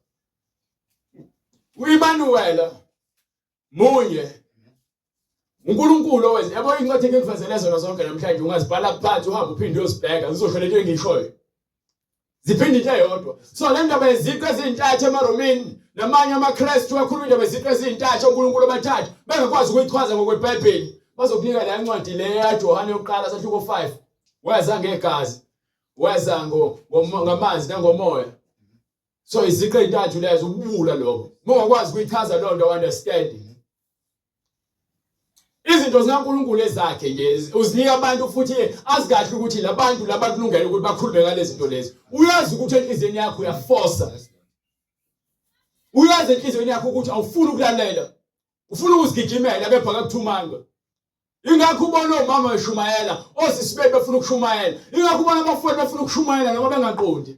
uImanuel munye uNkulunkulu owenza. Yabo incwadi engikuvezele zona zonke namhlanje ungazibhala phansi uhambe uphinde uyosibheka, zizosho lento engiyishoyo, ziphinde into eyodwa. So le ndaba yeziqu ezintathu emaromini namanye amaKristu akhuluma indaba yeziqu ezintathu uNkulunkulu abathathu bengakwazi ukuyichaza ngokweBhayibheli, bazokunika la incwadi le yaJohane yokuqala sahluko 5 weza ngegazi. weza ngamanzi nangomoya. So iziqe ezintathu lezo ubula lokho. Mongakwazi ukuyichaza lo nto understand. Izinto zikaNkulunkulu ezakhe nje uzinika abantu futhi azikahle ukuthi labantu labakulungela ukuthi bakhulume ngalezi zinto lezi. Uyazi ukuthi enhlizweni yakho uyaforsa. Uyazi enhlizweni yakho ukuthi awufuni ukulalela. Ufuna ukuzigijimela kepha akakuthumanga. Ingakho ubona omama beshumayela, osisibe befuna ukushumayela. Ingakho ubona abafowethu befuna ukushumayela noma bengaqondi.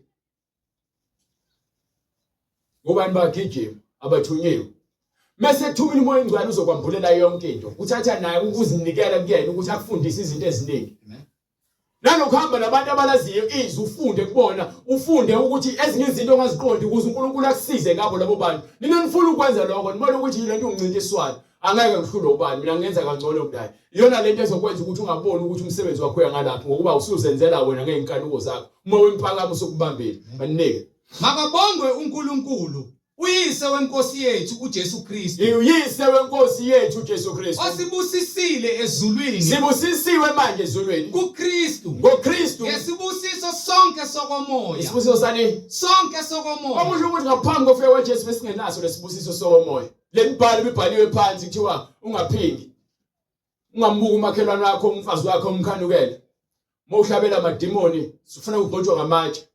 Ngobani bagijima abathunyiwe. Mase thumile umoya ingcwele uzokwambulela yonke into. Uthatha naye ukuzinikela kuyena ukuthi akufundise izinto eziningi. Nalokho hamba nabantu abalaziyo izwi ufunde kubona, ufunde ukuthi ezinye izinto ongaziqondi ukuze uNkulunkulu akusize ngabo labo bantu. Nina nifuna ukwenza lokho, nibona ukuthi yile nto uncintiswano. Angeke ngihlule ubani, mina ngenza kangcono kunaye. Iyona lento ezokwenza ukuthi ungaboni ukuthi umsebenzi wakho uyangalaphi ngokuba usuzenzela wena ngeenkanuko zakho. Uma wemphakamo sokubambela, banike. Makabongwe uNkulunkulu, uyise wenkosi yethu uJesu Kristu. Uyise wenkosi yethu uJesu Kristu. Osibusisile ezulwini. Sibusisiwe manje ezulwini. kuKristu. NgoKristu. Yesibusiso sonke sokomoya. Isibusiso sani? Sonke sokomoya. Okusho ukuthi ngaphambi kokufika kwaJesu besingenaso lesibusiso sokomoya. Lemibhalo ibhaliwe phansi kuthiwa ungaphingi. Ungambuka umakhelwane wakho, umfazi wakho umkhanukele. Mawuhlabela amadimoni, ufuna ukugcotshwa ngamatshe.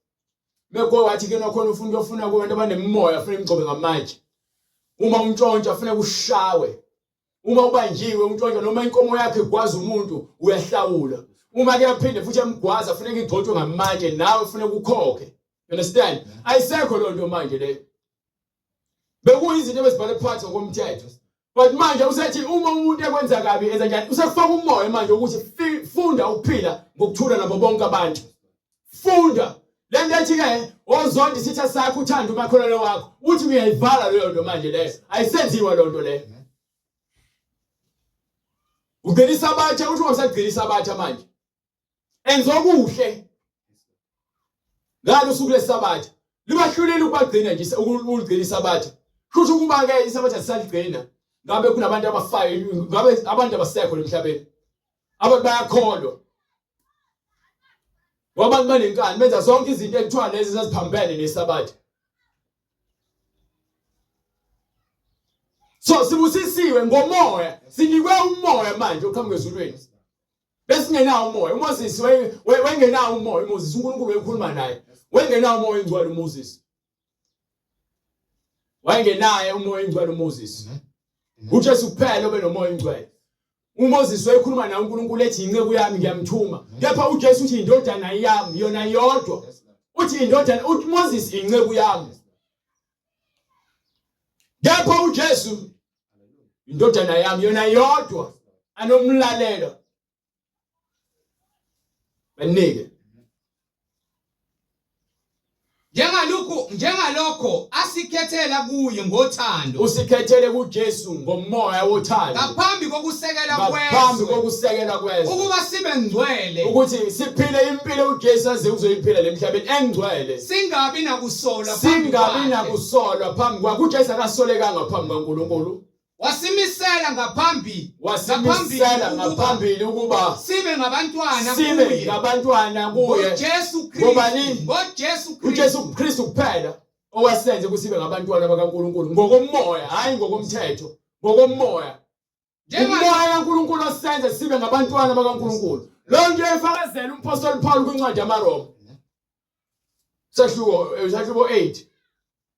Meko wathi ke nakhona ufuna kubantu abanemimoya afuna imgcobe ngamatshe. Uma untshontsha afuna kushawe. Uma ubanjiwe untshontsha noma inkomo yakhe igwaza umuntu uyahlawula. Uma ke aphinde futhi emgwaza afuna igcotshwe ngamatshe nawe ufuna ukukhokhe. You understand? Ayisekho lo nto manje le. Bekuyizinto ebezibhale phansi ngokomthetho. But manje usethi uma umuntu ekwenza kabi enza njani? Usekufaka umoya manje ukuthi funda ukuphila ngokuthula nabo bonke abantu. Funda. Lento ethi ke ozonda isitha sakho uthanda umakholwane wakho uthi uyayivala leyo nto manje leyo ayisenziwa lo nto leyo. Ugcilisa abatha uthi ungasagcilisa abatha manje. Enza okuhle. Ngalo usuku lesabatha libahluleli ukubagcina nje ukugcilisa abatha. Kusho ukuba ke isabatha sisaligcina ngabe kunabantu abafayo ngabe abantu abasekho emhlabeni. Abantu bayakholwa. Wabantu banenkani benza zonke izinto ekuthiwa lezi zaziphambene nesabatha. So sibusisiwe ngomoya, sinikwe umoya manje oqhamuka ezulwini. Besingenawo umoya, uMoses wengenawo umoya, uMoses uNkulunkulu wekhuluma naye. Wengenawo umoya ingcwele uMoses. Wayengenaye umoya ingcwele uMoses. uJesu kuphela obenomoya ingcwele. uMoses wayekhuluma naye uNkulunkulu ethi inceku yami ngiyamthuma. Kepha uJesu uthi indodana yami yona yodwa. Uthi indodana uthi Moses inceku yami. Kepha uJesu indodana yami yona yodwa anomlalelo. Banike. Njengalokho asikhethela kuye ngothando. Usikhethele kuJesu ngomoya wothando. Ngaphambi kokusekela Ngaphambi kokusekela kwezwe. ukuba sibe ngcwele. Ukuthi siphile impilo uJesu aze uzoyiphila lemhlabeni engcwele. Singabi nakusola phambi kwakhe. uJesu akasolekanga phambi kaNkulunkulu. Wasimisela ngaphambili ukuba sibe ngabantwana kuye. uJesu Kristu. uJesu Kristu kuphela owasenze ukuthi sibe ngabantwana bakaNkulunkulu ngokomoya hayi ngokomthetho. Ngokomoya. Umoya kaNkulunkulu osenze sibe ngabantwana bakaNkulunkulu. Lo nto efakazela umpostoli Paul kwincwadi yamaRoma. Sahluko 8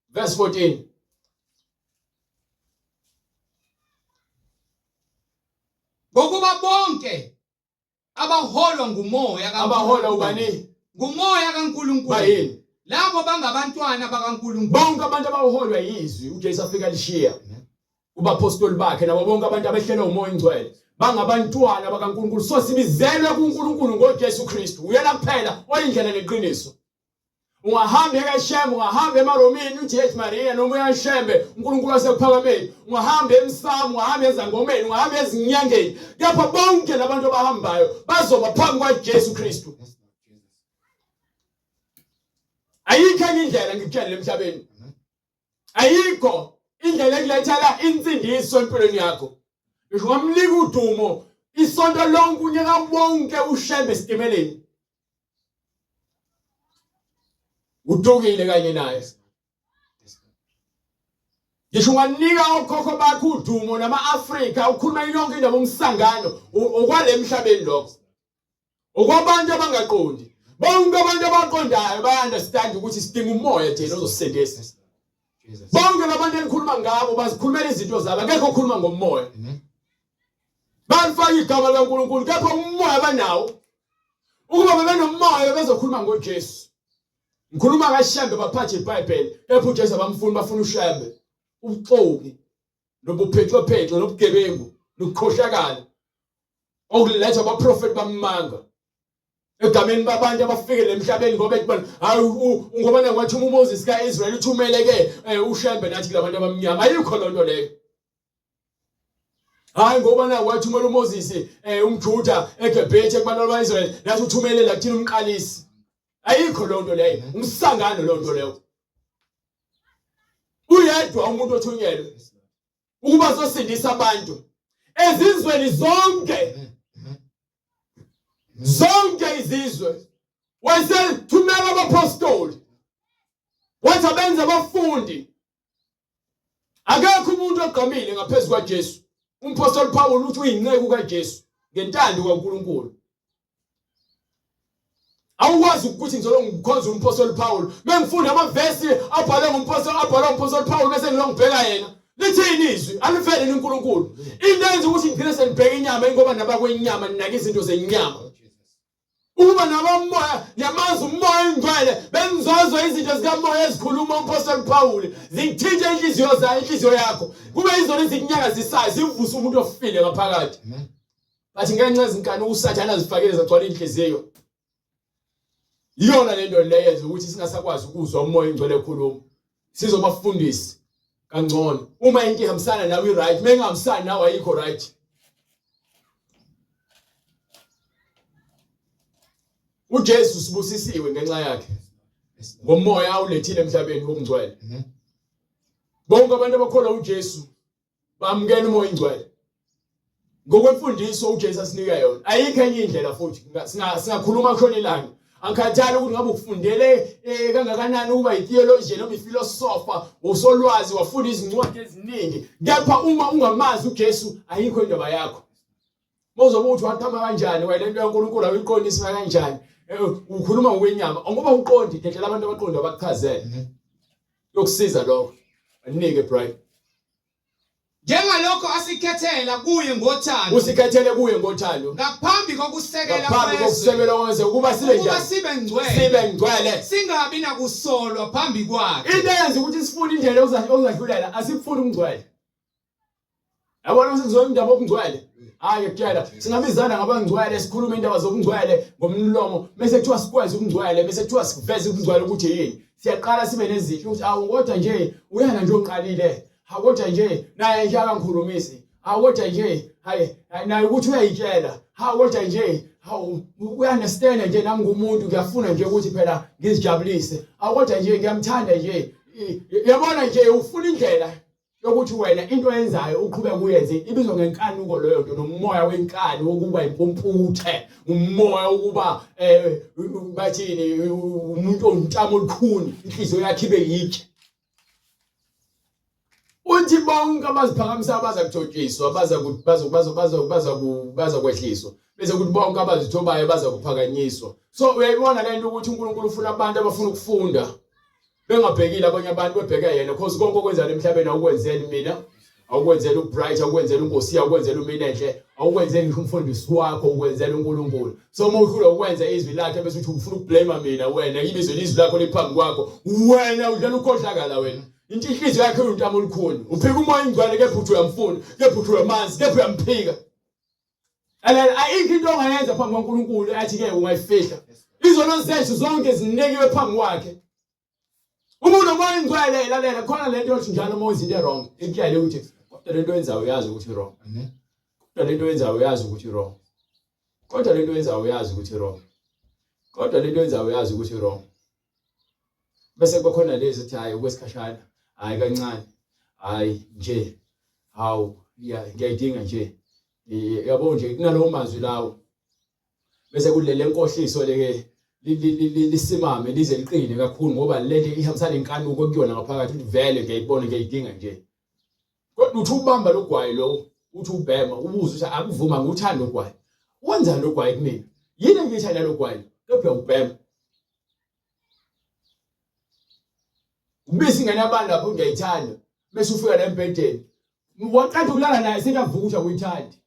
verse 14. Ngokuba bonke abaholwa ngumoya abaholwa ubani? Ngumoya kaNkulunkulu. Bayini? Labo bangabantwana bakaNkulunkulu. Bonke abantu abaholwa yizwi uJesu afika lishiya. Ubapostoli bakhe nabo bonke abantu abehlelwe umoya ingcwele bangabantwana bakaNkulunkulu. So sibizelwe kuNkulunkulu ngoJesu Kristu. Uyena kuphela oyindlela neqiniso. Ungahamba eKashembe, ungahamba eMaromini uJesu Maria noma uyaShembe uNkulunkulu wasekuphakameni. Ungahamba eMsamo, ungahamba eZangomeni, ungahamba ezinyangeni. Kepha bonke labantu abahambayo bazoba phambi kwaJesu Kristu. Ayikho enye indlela ngikutshela emhlabeni. Ayikho indlela ekulethela insindiso empilweni yakho. Ngamnika udumo isonto lonke unyaka wonke uShembe esitimeleni. udukile kanye naye. Ngisho unganika okhokho bakho udumo nama-Afrika ukhuluma yonke indaba umsangano okwale emhlabeni lokho. Okwabantu abangaqondi. Bonke abantu abaqondayo ba-understand ukuthi sidinga umoya thina ozosisindisa. Bonke labantu elikhuluma ngabo bazikhulumela izinto zabo akekho okhuluma ngomoya. Balifaka igama likaNkulunkulu kepha umoya abanawo. Ukuba bebenomoya bezokhuluma ngoJesu. Ngikhuluma ngaShembe baphathe iBhayibheli kepha uJesu abamfuni bafuna uShembe. Ubuxoki nobuphethwe nobugebengu nokukhohlakala okuletha abaprofeti bamanga egameni babantu abafikele emhlabeni ngoba ekubona hayi ngoba ngathi uMoses kaIsrael uthumeleke uShembe nathi labantu abamnyama ayikho lonto leyo. Hayi ngoba ngathi umele uMoses umJuda eGibhithe kubantu bakaIsrael nathi uthumelela kuthina umqalisi ayikho lonto leyo umsangano lonto leyo. Uyedwa umuntu othunyelwe ukuba zosindisa abantu ezizweni zonke izizwe wayethumela abapostoli wathi abenza abafundi. Akekho umuntu ogqamile ngaphezulu kwaJesu. Umpostoli Paul uthi uyinceku kaJesu ngentando kaNkulunkulu. Awukwazi ukuthi ngizolo ngikhonza umpostoli Paul mengifunda amavesi abhalwe ngumpostoli Paul bese ngilongibheka yena lithini izwi alifele uNkulunkulu into enza ukuthi ngigcine senibheka inyama ngoba nabakwenyama ninaka izinto zenyama. Ukuba nabamoya niyamazi umoya engcwele bengizozwa izinto zikamoya ezikhuluma umpostoli Paul zingithinta inhliziyo yakho kube izona izinyakazisayo zivuse umuntu ofile ngaphakathi. Bathi ngenxa izinkani usathana azifakele zagcwala inhliziyo. Iyona lento leyenza ukuthi singasakwazi ukuzwa umoya engcwele ekhuluma. Sizobafundisi kangcono. Uma into ihambisana nawe right, mengihambisani nawe ayikho right. uJesu sibusisiwe ngenxa yakhe. Ngomoya awulethile emhlabeni womngcwele. Bonke abantu abakholwa uJesu bamukela umoya engcwele. Ngokwemfundiso uJesu asinika yona. Ayikho enye indlela futhi singakhuluma khona ilanga. Angikhathali ukuthi ngabe ukufundele kangakanani ukuba itheologian noma iphilosopher usolwazi wafunda izincwadi eziningi kepha uma ungamazi uJesu ayikho indaba yakho. Mozoba uthi wathama kanjani wayilento yaNkulunkulu ayiqondiswa kanjani ukhuluma ngokwenyama ngoba uqondi indlela abantu abaqonda bakuchazele yokusiza lokho anike bright njengalokho asikhethela kuye ngothando. Usikhethele kuye ngothando. Ngaphambi kokusekela kweze ukuba sibe njani? Sibe ngcwele. Singabi nakusolwa phambi kwakhe. Into eyenza ukuthi sifune indlela ozahlulela asifuni umngcwele. Yabona ukuthi ngizona indaba obungcwele. Hayi kutshela singabizana ngabangcwele sikhuluma indaba zobungcwele ngomlomo bese kuthiwa sikwazi ubungcwele bese kuthiwa siveze ubungcwele ukuthi yini. Siyaqala sibe nezitho ukuthi awu kodwa nje uyana nje oqalile. Hakodwa nje naye nje akangikhulumisi. Hakodwa nje hayi naye ukuthi uyayitshela. Hakodwa nje uyanderstand nje nami ngumuntu ngiyafuna nje ukuthi phela ngizijabulise. Hakodwa nje ngiyamthanda nje. Yabona nje ufuna indlela yokuthi wena into oyenzayo uqhubeke uyenze ibizwa ngenkanuko leyo nto nomoya wenkani wokuba impumputhe umoya ukuba bathini umuntu ontamo olukhuni inhliziyo yakhe ibe yitshe. Uthi bonke abaziphakamisa abazakuthotshiswa baza kwehliswa bese kuthi bonke abazithobayo baza kuphakanyiswa. So uyayibona lento ukuthi uNkulunkulu ufuna abantu abafuna ukufunda bengabhekile abanye abantu bebheka yena because konke okwenzayo emhlabeni awukwenzeli mina awukwenzela uBright awukwenzela uNkosi awukwenzela uMinenhle awukwenzeli umfundisi wakho ukwenzela uNkulunkulu. So uma uhlula ukwenza izwi lakhe bese uthi ufuna ukublame mina wena ibizwe izwi lakho liphambi kwakho wena udlela ukhohlakala wena. Into inhliziyo yakhe untamo olukhuni uphika umoya ingcwele kepha uthi uyamfuna kepha uthi uyamanzi kepha uyamphika. Ayikho into ongayenza phambi kwaNkulunkulu athi ke ungayifihla. Izono zethu zonke zinekiwe phambi kwakhe. Umuntu omoya ingcwele lalela khona lento yokuthi njalo uma izinto wrong ikuyale ukuthi kodwa lento yenzayo uyazi ukuthi wrong. Kodwa lento yenzayo uyazi ukuthi wrong. Kodwa lento yenzayo uyazi ukuthi wrong. Kodwa lento yenzayo uyazi ukuthi wrong. Bese kukhona lezi ethi hayi okwesikhashana hayi kancane hayi nje hawu ngiyayidinga nje yabo nje kunalowo mazwi lawo bese kulele enkohliso leke lisimame lize liqine kakhulu ngoba lento ihambisana inkanuko kuyona ngaphakathi vele ngiyayibona ngiyidinga nje. Kodwa uthi ubamba logwayi lo uthi ubhema ubuze ukuthi akuvuma nguthanda logwayi. Wenza logwayi kumina. Yini ngiyithanda logwayi? Kepha ubhema. Ubisi ingane yabantu lapho ngiyayithanda bese ufika la embedeni. Waqeda ukulala naye sekavuka ukuthi uyithandi.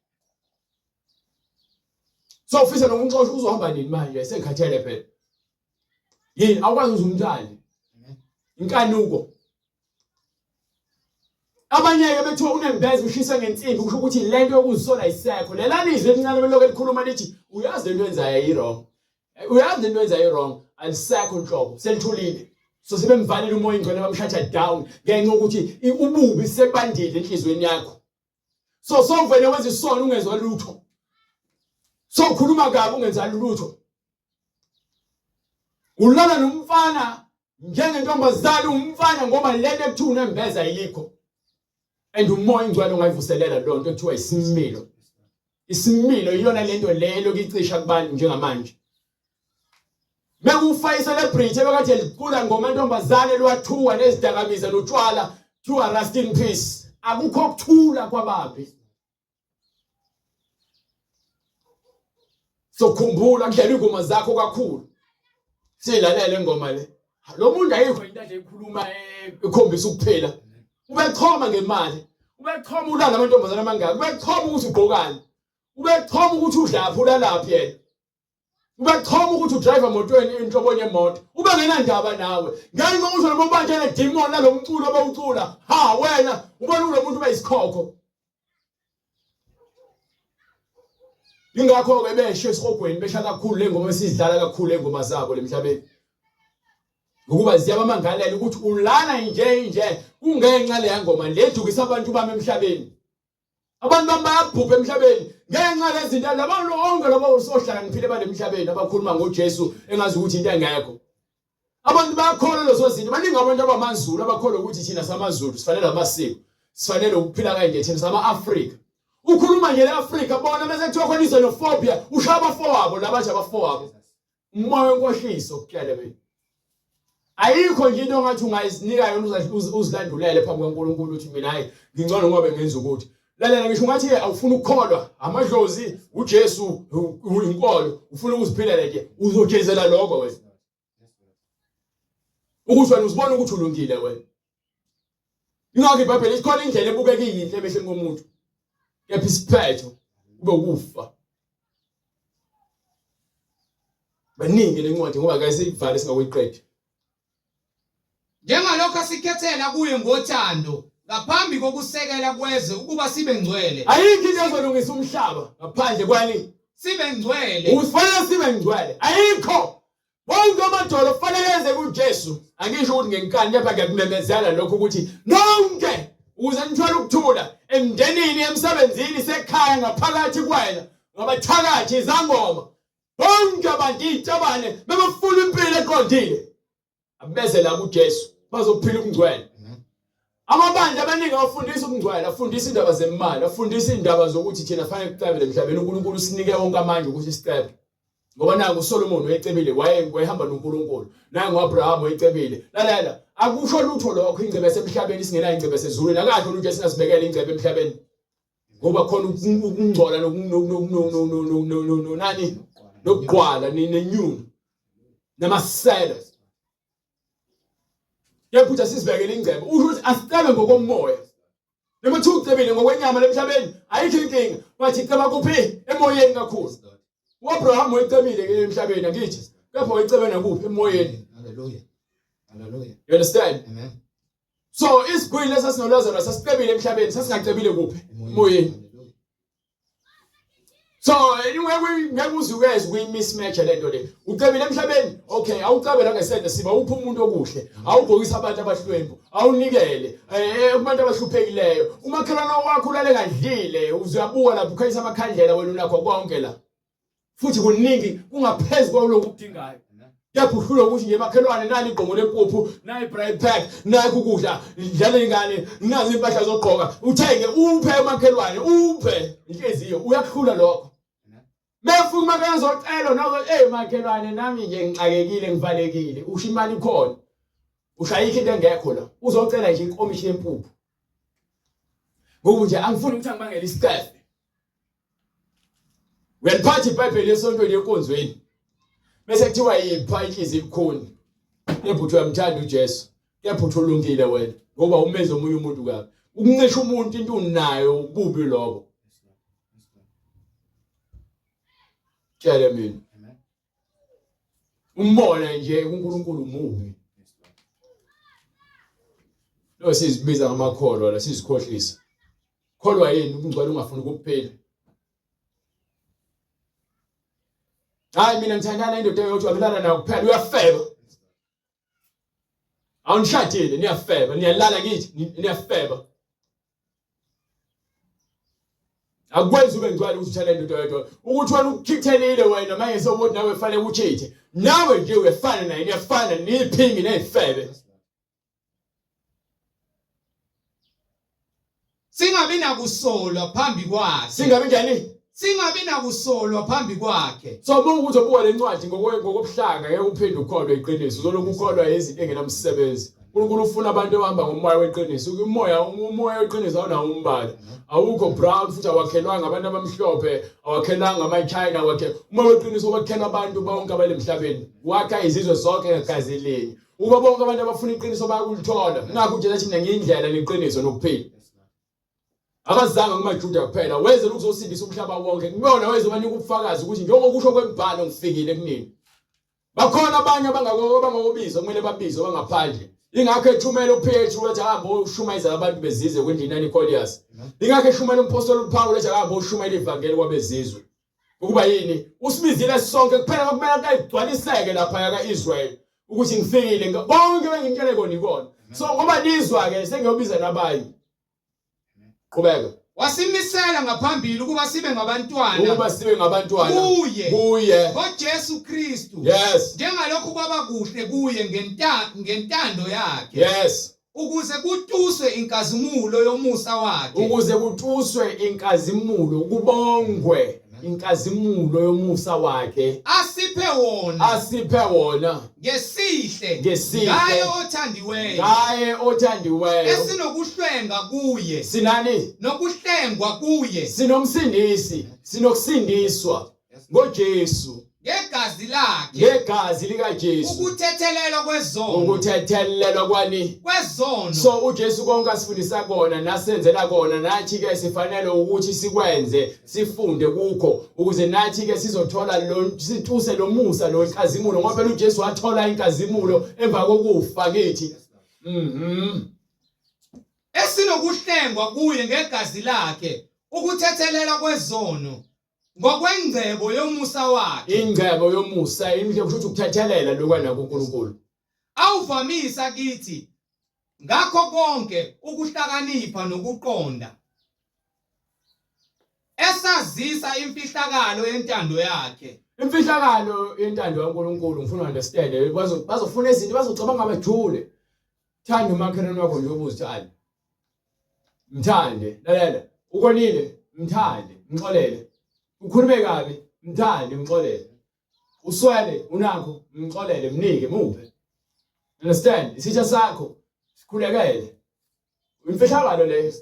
So ufisa nokunxosha uzohamba nini manje sengikhathele phela. Yini awukwazi uzumthandi. Inkanuko. Abanye bethiwa unembeza ushisa ngensimbi kusho ukuthi lento yokuzisola isekho. Lelani izwe elincane beloko elikhuluma lithi uyazi into enzayo ayirong. Uyazi into enzayo ayirong alisekho nhlobo selithulile. So sibe mvalele umoya ingcwele bamshatha down ngenxa ukuthi ububi sebandile enhlizweni yakho. So vele wenza isono ungezwa lutho. So ukhuluma kabi ungenza lutho. Ulala nomfana njengentombazana umfana ngoba lento ekuthiwa unembeza ayikho. And umoya ingcwele ungayivuselela lonto ekuthiwa isimilo. Isimilo iyona lento lelo kicisha kubantu njengamanje. Mekufa i-celebrity ebekade liqula ngomantombazane lwathuwa nezidakamizwa notshwala kuthiwa rest in peace. Akukho ukuthula kwababi. So khumbula kudlala ingoma zakho kakhulu. Silalele ingoma le. Lo muntu ayikho into adle ikhuluma ekhombisa ukuphela. Ubechoma ngemali. Ubechoma ulala amantombazane amangaka. Ubechoma ukuthi ugqokani. Ubechoma ukuthi udlaphula laphi yena. Ubechoma ukuthi udrive emotweni enhlobonye emoto. Ube ngenandaba nawe. Ngenxa usho noma ubantshele demon nalomculo abawucula. Ha wena ubona lo muntu bayisikhokho. Ingakho ke beshe esiqogweni besha kakhulu lengoma esizidlala kakhulu engoma zabo lemhlabeni. Ukuba ziyabamangalela ukuthi ulana nje kungenxa le ngoma ledukisa abantu bami emhlabeni. Abantu bami bayabhubha emhlabeni ngenxa lezinto labantu onke labo usohlakaniphile balemhlabeni abakhuluma ngoJesu engazi ukuthi into engekho. Abantu bayakholwa lezo zinto baningi abantu abamaZulu abakholwa ukuthi thina samaZulu sifanele amasiko sifanele ukuphila kanje thina sama-Afrika. Ukhuluma nje le-Afrika bona bese kuthiwa khona izenophobia ushaya abafowabo labathi abafowabo. Umoya wenkohliso kutyale beni. Ayikho nje into ongathi ungayizinika yona uzilandulele phambi kaNkulunkulu uthi mina hayi ngingcono ngoba ngenza ukuthi. Lalela ngisho ngathi awufuna ukukholwa amadlozi uJesu uyinkolo ufuna ukuziphilela nje uzojezela lokho wena. Ukuthi wena uzibona ukuthi ulungile wena. Ingakho iBhayibheli ikhona indlela ebukeka iyinhle emehlweni komuntu. Kepha isiphetho kube ukufa. Baningi lencwadi ngoba kayisivale singakuyiqedi. Njengalokho asikhethela kuye ngothando ngaphambi kokusekela kwezwe ukuba sibe ngcwele. Ayikho into ezolungisa umhlaba ngaphandle kwani Sibe ngcwele. ufanele sibe ngcwele. Ayikho. Wonke amadolo kufanele enze kuJesu. Angisho ukuthi ngenkani kepha ngiyakumemezela lokho ukuthi nonke ukuze nithole ukuthula emndenini emsebenzini sekhaya ngaphakathi kwena ngabathakathi izangoma bonke abantu itabane bebefuna impilo eqondile abeze la kuJesu bazophila ukungcwele. Amabandla abaningi afundisa ukungcwele afundisa indaba zemali afundisa indaba zokuthi thina fanele kucabele emhlabeni uNkulunkulu usinike wonke amandla ukuthi sicebe. Ngoba nangu uSolomon wayecebile wayehamba noNkulunkulu nangu uAbraham wayecebile. Lalela akusho lutho lokho ingcebe yasemhlabeni singena ingcebe sezulwini akade lutho esingasibekela ingcebe emhlabeni. Ngoba khona ukungcola nani nokugqwala nenyuni namasela. Yephuthi asizibekele ingcebe usho ukuthi asicebe ngokomoya. Noma thi ucebile ngokwenyama lemhlabeni ayikho inkinga bathi ceba kuphi emoyeni kakhulu. uAbraham wayecebile ke emhlabeni angithi kepha wayecebena kuphi emoyeni. Hallelujah. Hallelujah. You understand? Amen. So isigwili esasinolazarus sasicebile emhlabeni sasingacebile kuphi emoyeni. So anyway ngeke uzukeze kuyimismatch lento le. Ucebile emhlabeni okay awucabela ngesende siba uphi umuntu okuhle awugqokisa abantu abahlwempu awunikele kubantu abahluphekile umakhelwane wakho ulale kadlile uzabuka lapho ukhayisa amakhandlela wena unakho konke la futhi kuningi kungaphezulu kwalokho ukudingayo. Kepha uhlule ukuthi nje emakhelwane nani igqomo lempuphu nayi bride pack nayi ukudla idlala ingane nazi impahla zogqoka uthenge uphe emakhelwane uphe inhliziyo uyakhula lokho. Mefuna makazocela nawe makhelwane nami nje ngixakekile ngivalekile usho imali ikhona. Ushayikho into engekho la. Uzocela nje inkomishi yempuphu. Ngoba nje angifuni ukuthi angibangele isicefe. Uyaliphatha iBhayibheli esontweni enkonzweni. Bese kuthiwa yipha inhliziyo ebukhuni. Yebutho yamthanda uJesu. Yebutho ulungile wena ngoba umenze omunye umuntu kabi. Ukuncisha umuntu into unayo ububi lobo. Tshela mina. Umbona nje uNkulunkulu umubi. Lo sizibiza ngamakholwa la sizikhohlisa. Kholwa yini ukungcwala ungafuni ukuphela? Hayi mina ngithandana indoda yokuthi akulala nayo kuphela uyafeba. Awunishadile niyafeba niyalala ngithi niyafeba. Akwenzi ube ngcwala ukuthi uthanda indoda yodwa. Ukuthi wena ukukhithelile wena manje sokuthi nawe fanele uchithe. Nawe nje uyafana naye niyafana niphingi nezifebe. Singabi nakusolwa phambi kwakhe. Singabi njani? Singabi nakusolwa phambi kwakhe. So ukuthi ubuka lencwadi ngokobuhlanga ngeke uphinde ukholwe iqiniso. Uzoloku ukholwa izinto engenamsebenzi. uNkulunkulu ufuna abantu abahamba ngomoya weqiniso. Umoya weqiniso awunawo umbala. Awukho brown futhi awakhelwanga abantu abamhlophe, awakhelwanga ama-China, umoya weqiniso wakhelwa abantu bonke abalemhlabeni. Wakha izizwe zonke ngegazi linye. Uba bonke abantu abafuna iqiniso bayakulithola. Ngakho nje nathi mina ngiyindlela neqiniso nokuphila. Akazange kumaJuda kuphela, weze ukuzosindisa umhlaba wonke. Kubona weze banika ubufakazi ukuthi njengoba kusho kwemibhalo ngifikile kunini. Bakhona abanye abangakobizwa kumele babizwe bangaphandle. Ingakho ethumela uPetru ukuthi ahambe ushumayeza abantu bezizwe kwendina Nicolaus. Ingakho eshumela umpostoli uPaul ukuthi ahambe ushumayela ivangeli kwabezizwe. Ukuba yini? Usibizile sonke kuphela kumele akayigcwaliseke lapha kaIsrael ukuthi ngifikile bonke bengimtshele kona ikona. So ngoba nizwa ke sengiyobiza nabanye. Qhubeka. Wasimisela ngaphambili ukuba sibe ngabantwana. Ukuba sibe ngabantwana. Kuye. ngoJesu Kristu. Yes. Njengalokho kwaba kuhle kuye ngentando yakhe. Yes. Ukuze kutuswe inkazimulo yomusa wakhe. Ukuze kutuswe inkazimulo kubongwe inkazimulo yomusa wakhe. Asiphe wona. Ngesihle. Ngaye othandiweyo. Esinokuhlwenga kuye. Sinani? Nokuhlengwa kuye. Sinomsindisi. Sinokusindiswa ngoJesu. Ngegazi likaJesu. Ukuthethelelwa kwani? Kwezono. So uJesu konke asifundisa kona nasenzela kona nathi ke sifanele ukuthi sikwenze sifunde kukho ukuze nathi ke sizothola situse lo musa lo inkazimulo ngoba phela uJesu wathola inkazimulo emva kokufa kithi. Esinokuhlengwa kuye ngegazi lakhe ukuthethelela kwezono. Ngokwengcebo yomusa wakhe. Ingcebo yomusa indlela ukuthi ukuthethelela lokwana kuNkulunkulu. Awuvamisa kithi ngakho konke ukuhlakanipha nokuqonda. Esazisa imfihlakalo yentando yakhe. Imfihlakalo yentando kaNkulunkulu ngifuna understand bazofuna izinto bazocabanga amajule. Thanda umakhelwane wakho nje obuzithanda. Mthande, lalela. Ukonile, mthande, ngixolele. Ukhulume kabi, mthande, ngixolele. Uswele unakho, ngixolele, mnike, muphe. Understand? Isitsha sakho sikhulekele. Imfihlakalo le.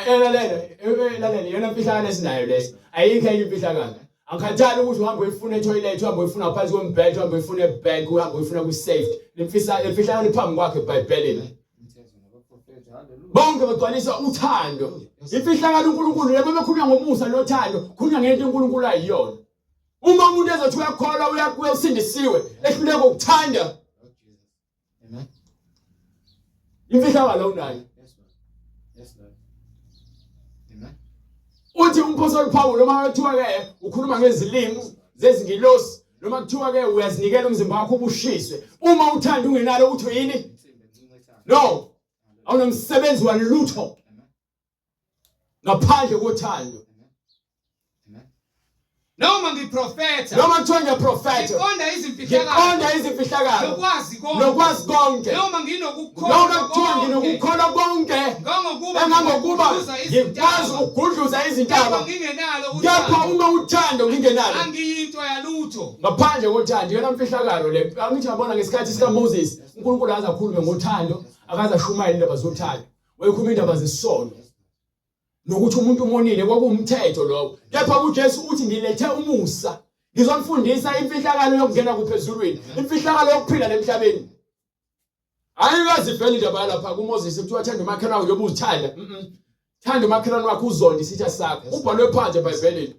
Lalela, yona imfihlakalo esinayo le. Ayikho enye imfihlakalo. Angikhathali ukuthi uhambe uyifuna etoilet, uhambe uyifuna ngaphansi kwembhede, uhambe uyifuna ebank, uhambe uyifuna kwi-safe. Imfihlakalo iphambi kwakhe eBhayibhelini. Bonke bagcwalisa uthando. Imfihlakalo uNkulunkulu lebo bekhulunywa ngomusa nothando, khulunywa ngento uNkulunkulu ayiyona. Uma umuntu ezothi uyakholwa uyasindisiwe, ehluleke ukuthanda. Amen. Imfihlakalo unayo. Yes Lord. Amen. Uthi umpostoli Paul noma kuthiwa ke ukhuluma ngezilimi zezingilosi noma kuthiwa ke uyazinikela umzimba wakho ubushiswe. Uma uthanda ungenalo uthi yini? No. Awunomsebenzi walutho ngaphandle kothando. noma ngiprofetha noma kuthiwa ngiyaprofetha ngiqonda izimfihlakalo ngiqonda izimfihlakalo nokwazi konke noma noma nginokukholwa kuthiwa nginokukholwa konke engangokuba ngikwazi ukugudluza izintaba kepha uma uthando ngingenalo angiyinto yalutho ngaphandle kothando yona mfihlakalo le angithi yabona ngesikhathi sika Moses uNkulunkulu akaze akhulume ngothando akaze ashumayele indaba zothando wayekhuluma indaba zesono nokuthi umuntu umonile kwakuwumthetho lowo kepha uJesu uthi ngilethe umusa ngizomfundisa imfihlakalo yokungena kuphezulweni imfihlakalo yokuphila emhlabeni ayikazi vele indaba lapha kuMoses kuthiwa thanda umakhelwane wakho njengoba uzithanda thanda umakhelwane wakho uzonde isitha sakho ubhalwe phansi eBhayibhelini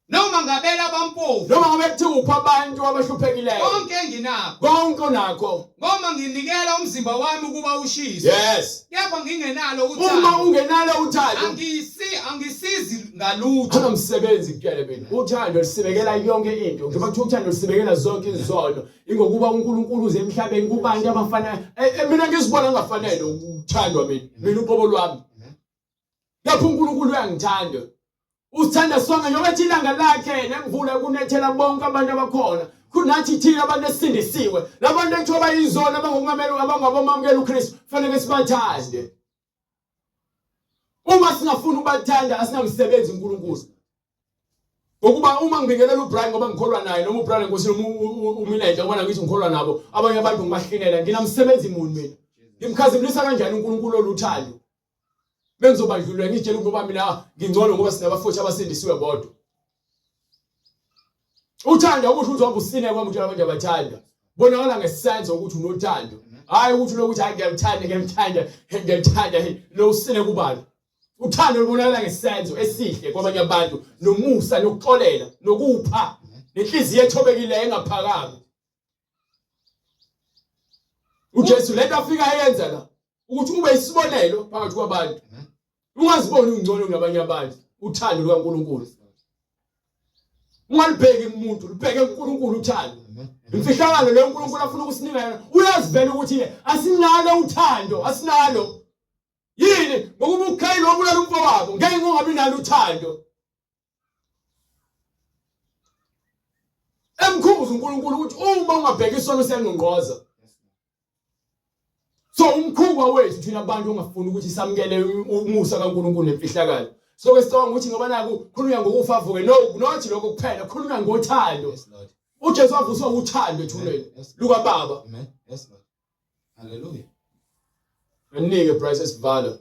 noma ngabela abampofu noma ngabe kuthiwa upha abantu abahluphekile konke enginakho konke onakho ngoma nginikela umzimba wami ukuba ushise yes kepha ngingenalo uma uthando ungenalo uthando angisizi ngalutho anomsebenzi kuyale mina uthando lisibekela yonke into njengoba kuthiwa uthando lisibekela zonke izono ingokuba uNkulunkulu uze emhlabeni kubantu abafana mina ngizibona ngafanele ukuthandwa mina uqobo lwami lapho uNkulunkulu uyangithanda usithanda sonke njengoba ilanga lakhe nemvula kunethela bonke abantu abakhona kunathi thina abantu esindisiwe labantu ekuthiwa bayizona abangokungamela abangabomamukela uKristu fanele sibathande uma singafuna ukubathanda asinamsebenzi uNkulunkulu ngokuba uma ngibingelela uBrian ngoba ngikholwa naye noma uBrian ngosini uMilete ubona ngithi ngikholwa nabo abanye abantu ngibahlinela nginamsebenzi muni mina ngimkhazimlisa kanjani uNkulunkulu oluthando bengizobadlulwa ngitshela ukuba mina ngingcono ngoba sinabafuthi abasindisiwe bodwa uthando ukusho ukuthi wabusine kwami ukuthi abantu abathanda bonakala ngesenzo ukuthi unothando hayi ukuthi lokuthi hayi ngiyamthanda lo usine kubani uthando lubonakala ngesenzo esihle kwabanye abantu nomusa nokuxolela nokupha nenhliziyo ethobekile engaphakami uJesu lento afika ayenza la ukuthi ube isibonelo phakathi kwabantu ungaziboni ungcono kunabanye abantu uthando lukaNkulunkulu ungalibheki umuntu libheke uNkulunkulu uthando imfihlakalo le uNkulunkulu afuna ukusinika yona uyazivela ukuthi asinalo uthando asinalo yini ngokuba uKhayini wabulala umfowabo ngeke ungabi nalo uthando emkhumbuza uNkulunkulu ukuthi uma ungabheka isono sengqongqoza so umkhuba wethu thina abantu ongafuni ukuthi samukele umusa kaNkulunkulu nemfihlakalo so kwesicabanga ukuthi ngoba naku khulunywa ngokufa avuke no nothi lokho kuphela khulunywa ngothando uJesu wavuswa uthando ethuleni luka baba amen yes Lord hallelujah anike Bryce esivala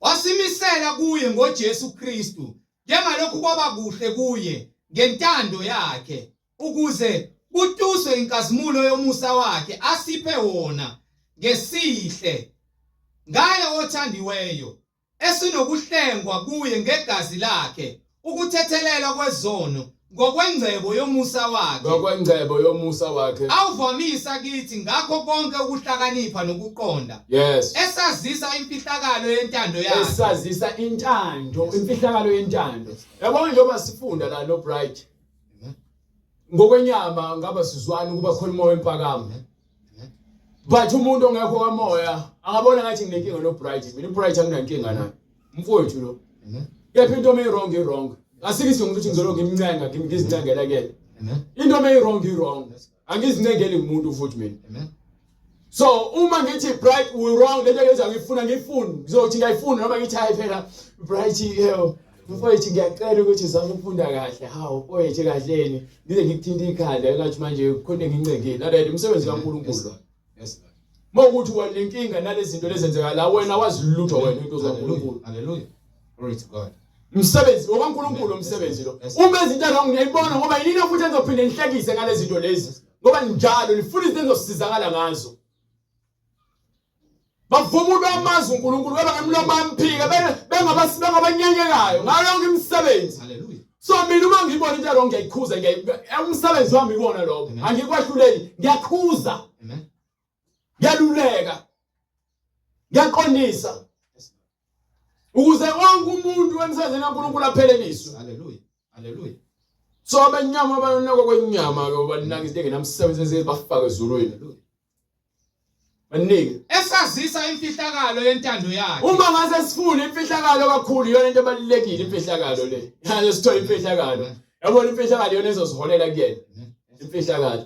wasimisela kuye ngoJesu Kristu njengalokhu kwaba kuhle kuye ngentando yakhe ukuze kutuswe inkazimulo yomusa wakhe asiphe wona ngesihle ngaye othandiweyo esinokuhlengwa kuye ngegazi lakhe ukuthethelelwa kwezono ngokwengcebo yomusa wakhe awuvamisa kithi ngakho konke ukuhlakanipha nokuqonda yes esazisa imfihlakalo yentando yakhe esazisa imfihlakalo yentando yabona njengoba sifunda la no Bright ngokwenyama ngaba sizwana kuba khona umoya empakamo but umuntu ongekho kamoya angabona ngathi nginenkinga no Bright mina uBright anginankinga naye mfowethu lo kepha into wrong asikisi ngokuthi ngizoloku imncenga ngizincengela kele into wrong angizincengeli umuntu futhi mina so uma ngithi Bright we wrong lento lezi angifuna ngizothi ngiyifuna noma ngithi hayi phela Bright mfowethu ngiyacela ukuthi uzame ukufunda kahle hawo mfowethu kahleni ngize ngikuthinta ikhanda engathi manje khona ngincengile naleli umsebenzi kaNkulunkulu yes mawukuthi walenkinga nalezi zinto lezenzeka la wena wazilutho wena into zaNkulunkulu hallelujah glory to God umsebenzi okaNkulunkulu umsebenzi lo uma izinto wrong ngiyayibona ngoba yini futhi enzophinde nihlekise ngalezi zinto lezi ngoba njalo nifuna izinto ezosizakala ngazo bavumula amazwi uNkulunkulu baba ngemlomo amphika bengabanyanyekayo ngayo yonke imisebenzi hallelujah so mina uma ngibona into wrong ngiyayikhuza umsebenzi wami ibona lo angikwahluleli ngiyakhuza amen ngiyaluleka ngiyaqonisa ukuze wonke umuntu wemsebenzini kaNkulunkulu apheleliswe hallelujah so abanyama abanako kwenyama ke baninaka izinto engenamsebenzi ezibafaka ezulwini Maningi. esazisa imfihlakalo yentando yakhe. Uma ngase sifune imfihlakalo kakhulu iyona into ebalulekile imfihlakalo le. Yazi sithola imfihlakalo. Yabona imfihlakalo iyona ezosiholela kuyena. Imfihlakalo.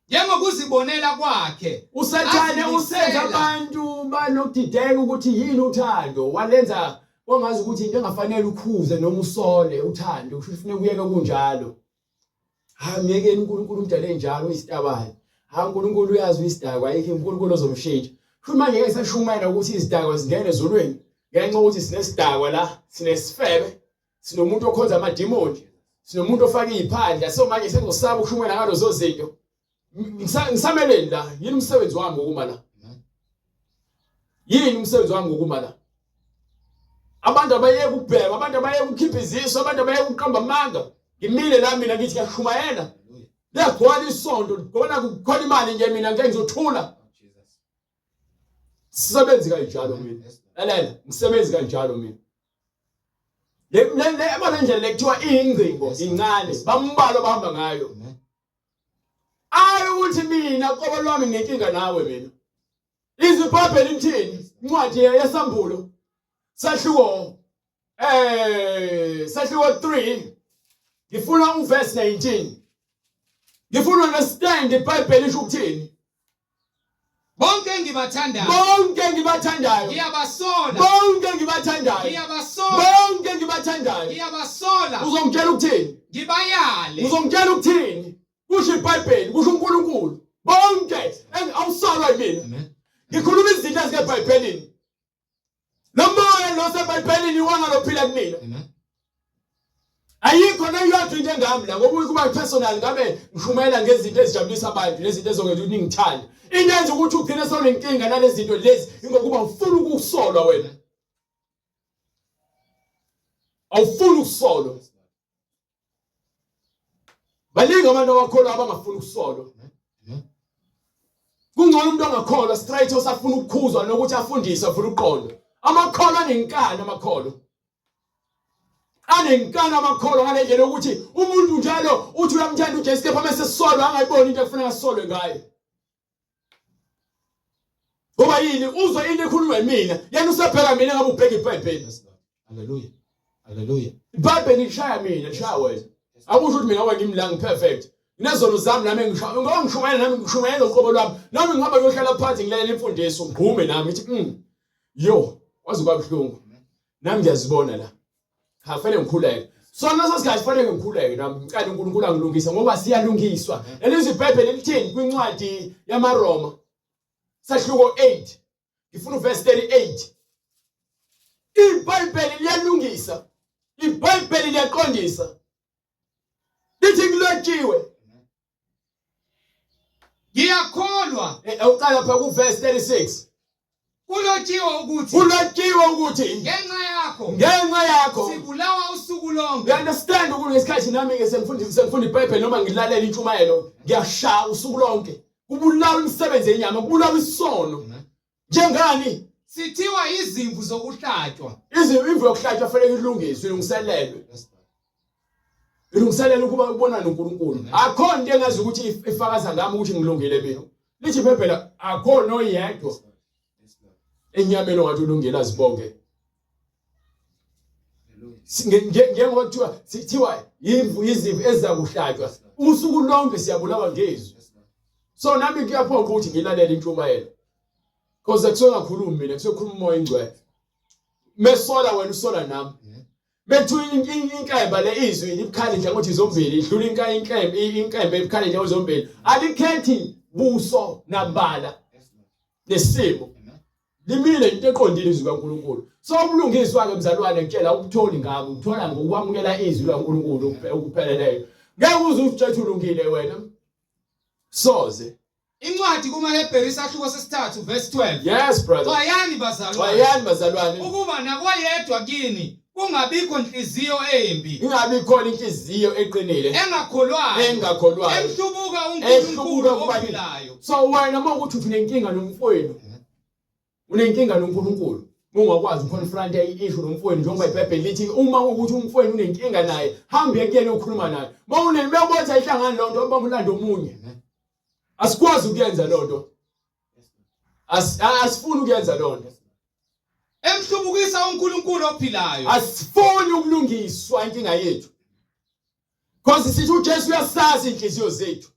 Njengokuzibonela kwakhe Usathane usenza abantu banokudideka ukuthi yini uthando walenza wangazi ukuthi into engafanele ukhuze noma usole uthando ufune kuyeka kunjalo. Ha ngiyekeni uNkulunkulu umdale njalo uyisitabane. Ha uNkulunkulu uyazi uyisidakwa ayikho uNkulunkulu ozomshintsha. Futhi manje ngeke sashumayela ukuthi izidakwa zingene ezulwini. Ngenxa ukuthi sinesidakwa la, sinesifebe, sinomuntu okhonza amademoni, sinomuntu ofaka iziphandla. So manje sengizosaba ukushumayela ngalo zozinto. Ngisameleni la, yini umsebenzi wami ngokuma la? Yini umsebenzi wami ngokuma la? Abantu abayeke ukubhema, abantu abayeke ukukhipha iziso, abantu abayeke ukuqamba amanga. Ngimile la mina ngithi ngiyashumayela. Liyagcwala isonto, ngibona kukhona imali nje mina ngeke ngizothula. Sisebenzi kanjalo mina. Lalela, ngisebenzi kanjalo mina. Le abandlela lekuthiwa ingcingo incane, bambalo bahamba ngayo. Ayi ukuthi mina qobo lwami nginenkinga nawe mina. IziBhayibheli lithini? Incwadi yesambulo. Sahluko 3 ngifuna uverse 19. Ngifuna understand iBhayibheli lisho ukuthini. Bonke engibathandayo. Bonke engibathandayo. Ngiyabasola. Bonke engibathandayo. Ngiyabasola. Bonke engibathandayo. Ngiyabasola. Uzongitshela ukuthini? Ngibayale. Uzongitshela ukuthini? Kusho iBhayibheli, kusho uNkulunkulu. Bonke awusolwa yimina. Amen. Ngikhuluma izinto ezikeBhayibhelini. Lo moya lo seBhayibhelini wangalophila kumina. Amen. Ayikho neyodwa into engami la ngoba kuba personal ngabe ngishumayela ngezinto ezijabulisa abantu nezinto ezokwenza ukuthi ngithande. Into enza ukuthi ugcine sewunenkinga nalezi zinto lezi ingokuba ufuna ukusolwa wena. Awufuni ukusolwa. Baningi abantu abakholwa abangafuni ukusolwa. Kungcono umuntu ongakholwa straight osafuna ukukhuzwa nokuthi afundise afuna ukuqonda. Amakholwa anenkani amakholwa. Anenkani amakholwa ngale ndlela ukuthi umuntu njalo uthi uyamthanda uJesu kepha mase sisolwa angayiboni into ekufanele asolwe ngayo. Ngoba yini uzwe into ekhulunywa yimina yena usebheka mina ngabe ubheka iBhayibheli. Hallelujah. Hallelujah. iBhayibheli lishaya mina lishaya wena. Akusho ukuthi mina ngimlanga perfect. Nezono zami nami ngisho ngoba ngishumayela nami ngishumayela uqobo lwami nami ngihamba yohlala phansi ngilalela imfundiso ngigume nami ngithi yo wazi kwabhlungu nami ngiyazibona la ha fanele ngikhuleke so naso sikhathi fanele ngikhuleke nami ngicela uNkulunkulu angilungise ngoba siyalungiswa lezi iBhayibheli lithini kwincwadi yamaRoma sahluko 8 ngifuna uverse 38 iBhayibheli liyalungisa iBhayibheli liyaqondisa lithi kulotshiwe Ngiyakholwa. Awuqala pha kuverse 36 Kulotshiwe ukuthi ngenxa yakho sibulawa usuku lonke. You understand ukuthi ngesikhathi nami ke sengifunda iBhayibheli noma ngilalela intshumayelo ngiyashaya usuku lonke kubulawa imisebenzi yenyama kubulawa isono njengani Sithiwa izimvu zokuhlatshwa. Izimvu yokuhlatshwa fanele ilungiswe ilungiselelwe. Ilungiselela ukuba ubonane noNkulunkulu. Akho into engazi ukuthi ifakaza ngami ukuthi ngilungile mina. Lithi iBhayibheli akho noyedwa enyameni ongathi ulungile azibonke. Njengoba sithiwa izimvu ezakuhlatshwa usuku lonke siyabulawa ngezwi. So nami kuyaphoqa ukuthi ngilalele intshumayelo. Because akusuke ngakhulumi mina kusuke khuluma umoya ingcwele. Mesola wena usola nami. Bethu inkemba le izwi libukhali nje ngokuthi zombili idlula inkemba ebukhali nje zombili alikhethi buso nambala nesimo limile into eqondile izwi kaNkulunkulu so ubulungiswa ke mzalwane ngitshela ukutholi ngabo uthola ngokwamukela izwi laNkulunkulu ukupheleleyo ngeke uze utshethe ulungile wena soze Incwadi kumaHebheru sahluko sesithathu verse 12. Yes brother. Xwayani bazalwane ukuba nakoyedwa kini kungabikho inhliziyo embi. Ingabi khona inhliziyo eqinile. Engakholwayo. Emhlubuka uNkulunkulu ophilayo. So wena mawukuthi unenkinga nomfowenu. Unenkinga noNkulunkulu. Ungakwazi ukonfront issue nomfowenu njengoba iBhayibheli lithi uma ukuthi umfowenu unenkinga naye hambe kuyena ukhuluma naye. Mawunebebotha ihlangana lonto bamulanda omunye. Asikwazi ukuyenza lonto. asifuni ukuyenza lonto. emhlubukisa uNkulunkulu ophilayo. Asifuni ukulungiswa inkinga yethu. Because sithi uJesu uyasazi inhliziyo zethu.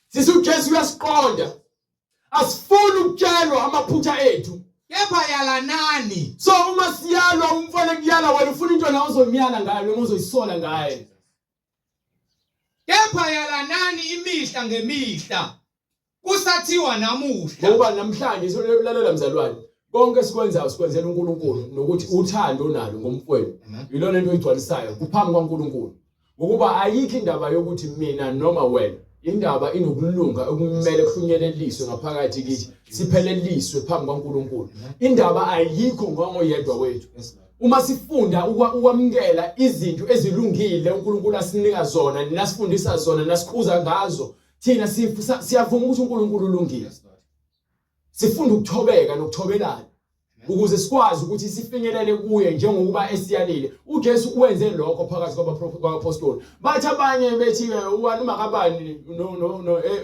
Sithi uJesu uyasiqonda. Asifuni ukutshelwa amaphutha ethu. Kepha yalanani. So uma siyalwa umfana kuyala wena ufuna into nawe ozomyala ngayo noma ozoyisola ngaye. Kepha yalanani imihla ngemihla. Kusathiwa namuhla. Ngoba namhlanje solalela mzalwane. Konke sikwenzayo sikwenzela uNkulunkulu nokuthi uthando onalo ngomfowenu. Yilona into oyigcwalisayo kuphambi kwaNkulunkulu. Ukuba ayikho indaba yokuthi mina noma wena, indaba inokulunga okumele kuhlunyeleliswe ngaphakathi kithi, sipheleliswe phambi kwaNkulunkulu. Indaba ayikho ngoyedwa wethu. Uma sifunda ukwamukela izinto ezilungile uNkulunkulu asinika zona, nasifundisa zona, nasikhuza ngazo, thina siyavuma ukuthi uNkulunkulu ulungile. Sifunda ukuthobeka nokuthobelana ukuze sikwazi ukuthi sifinyelele kuye njengokuba esiyalile. uJesu wenze lokho phakathi kwabaphostoli. Bathi abanye bethi ubani umakabani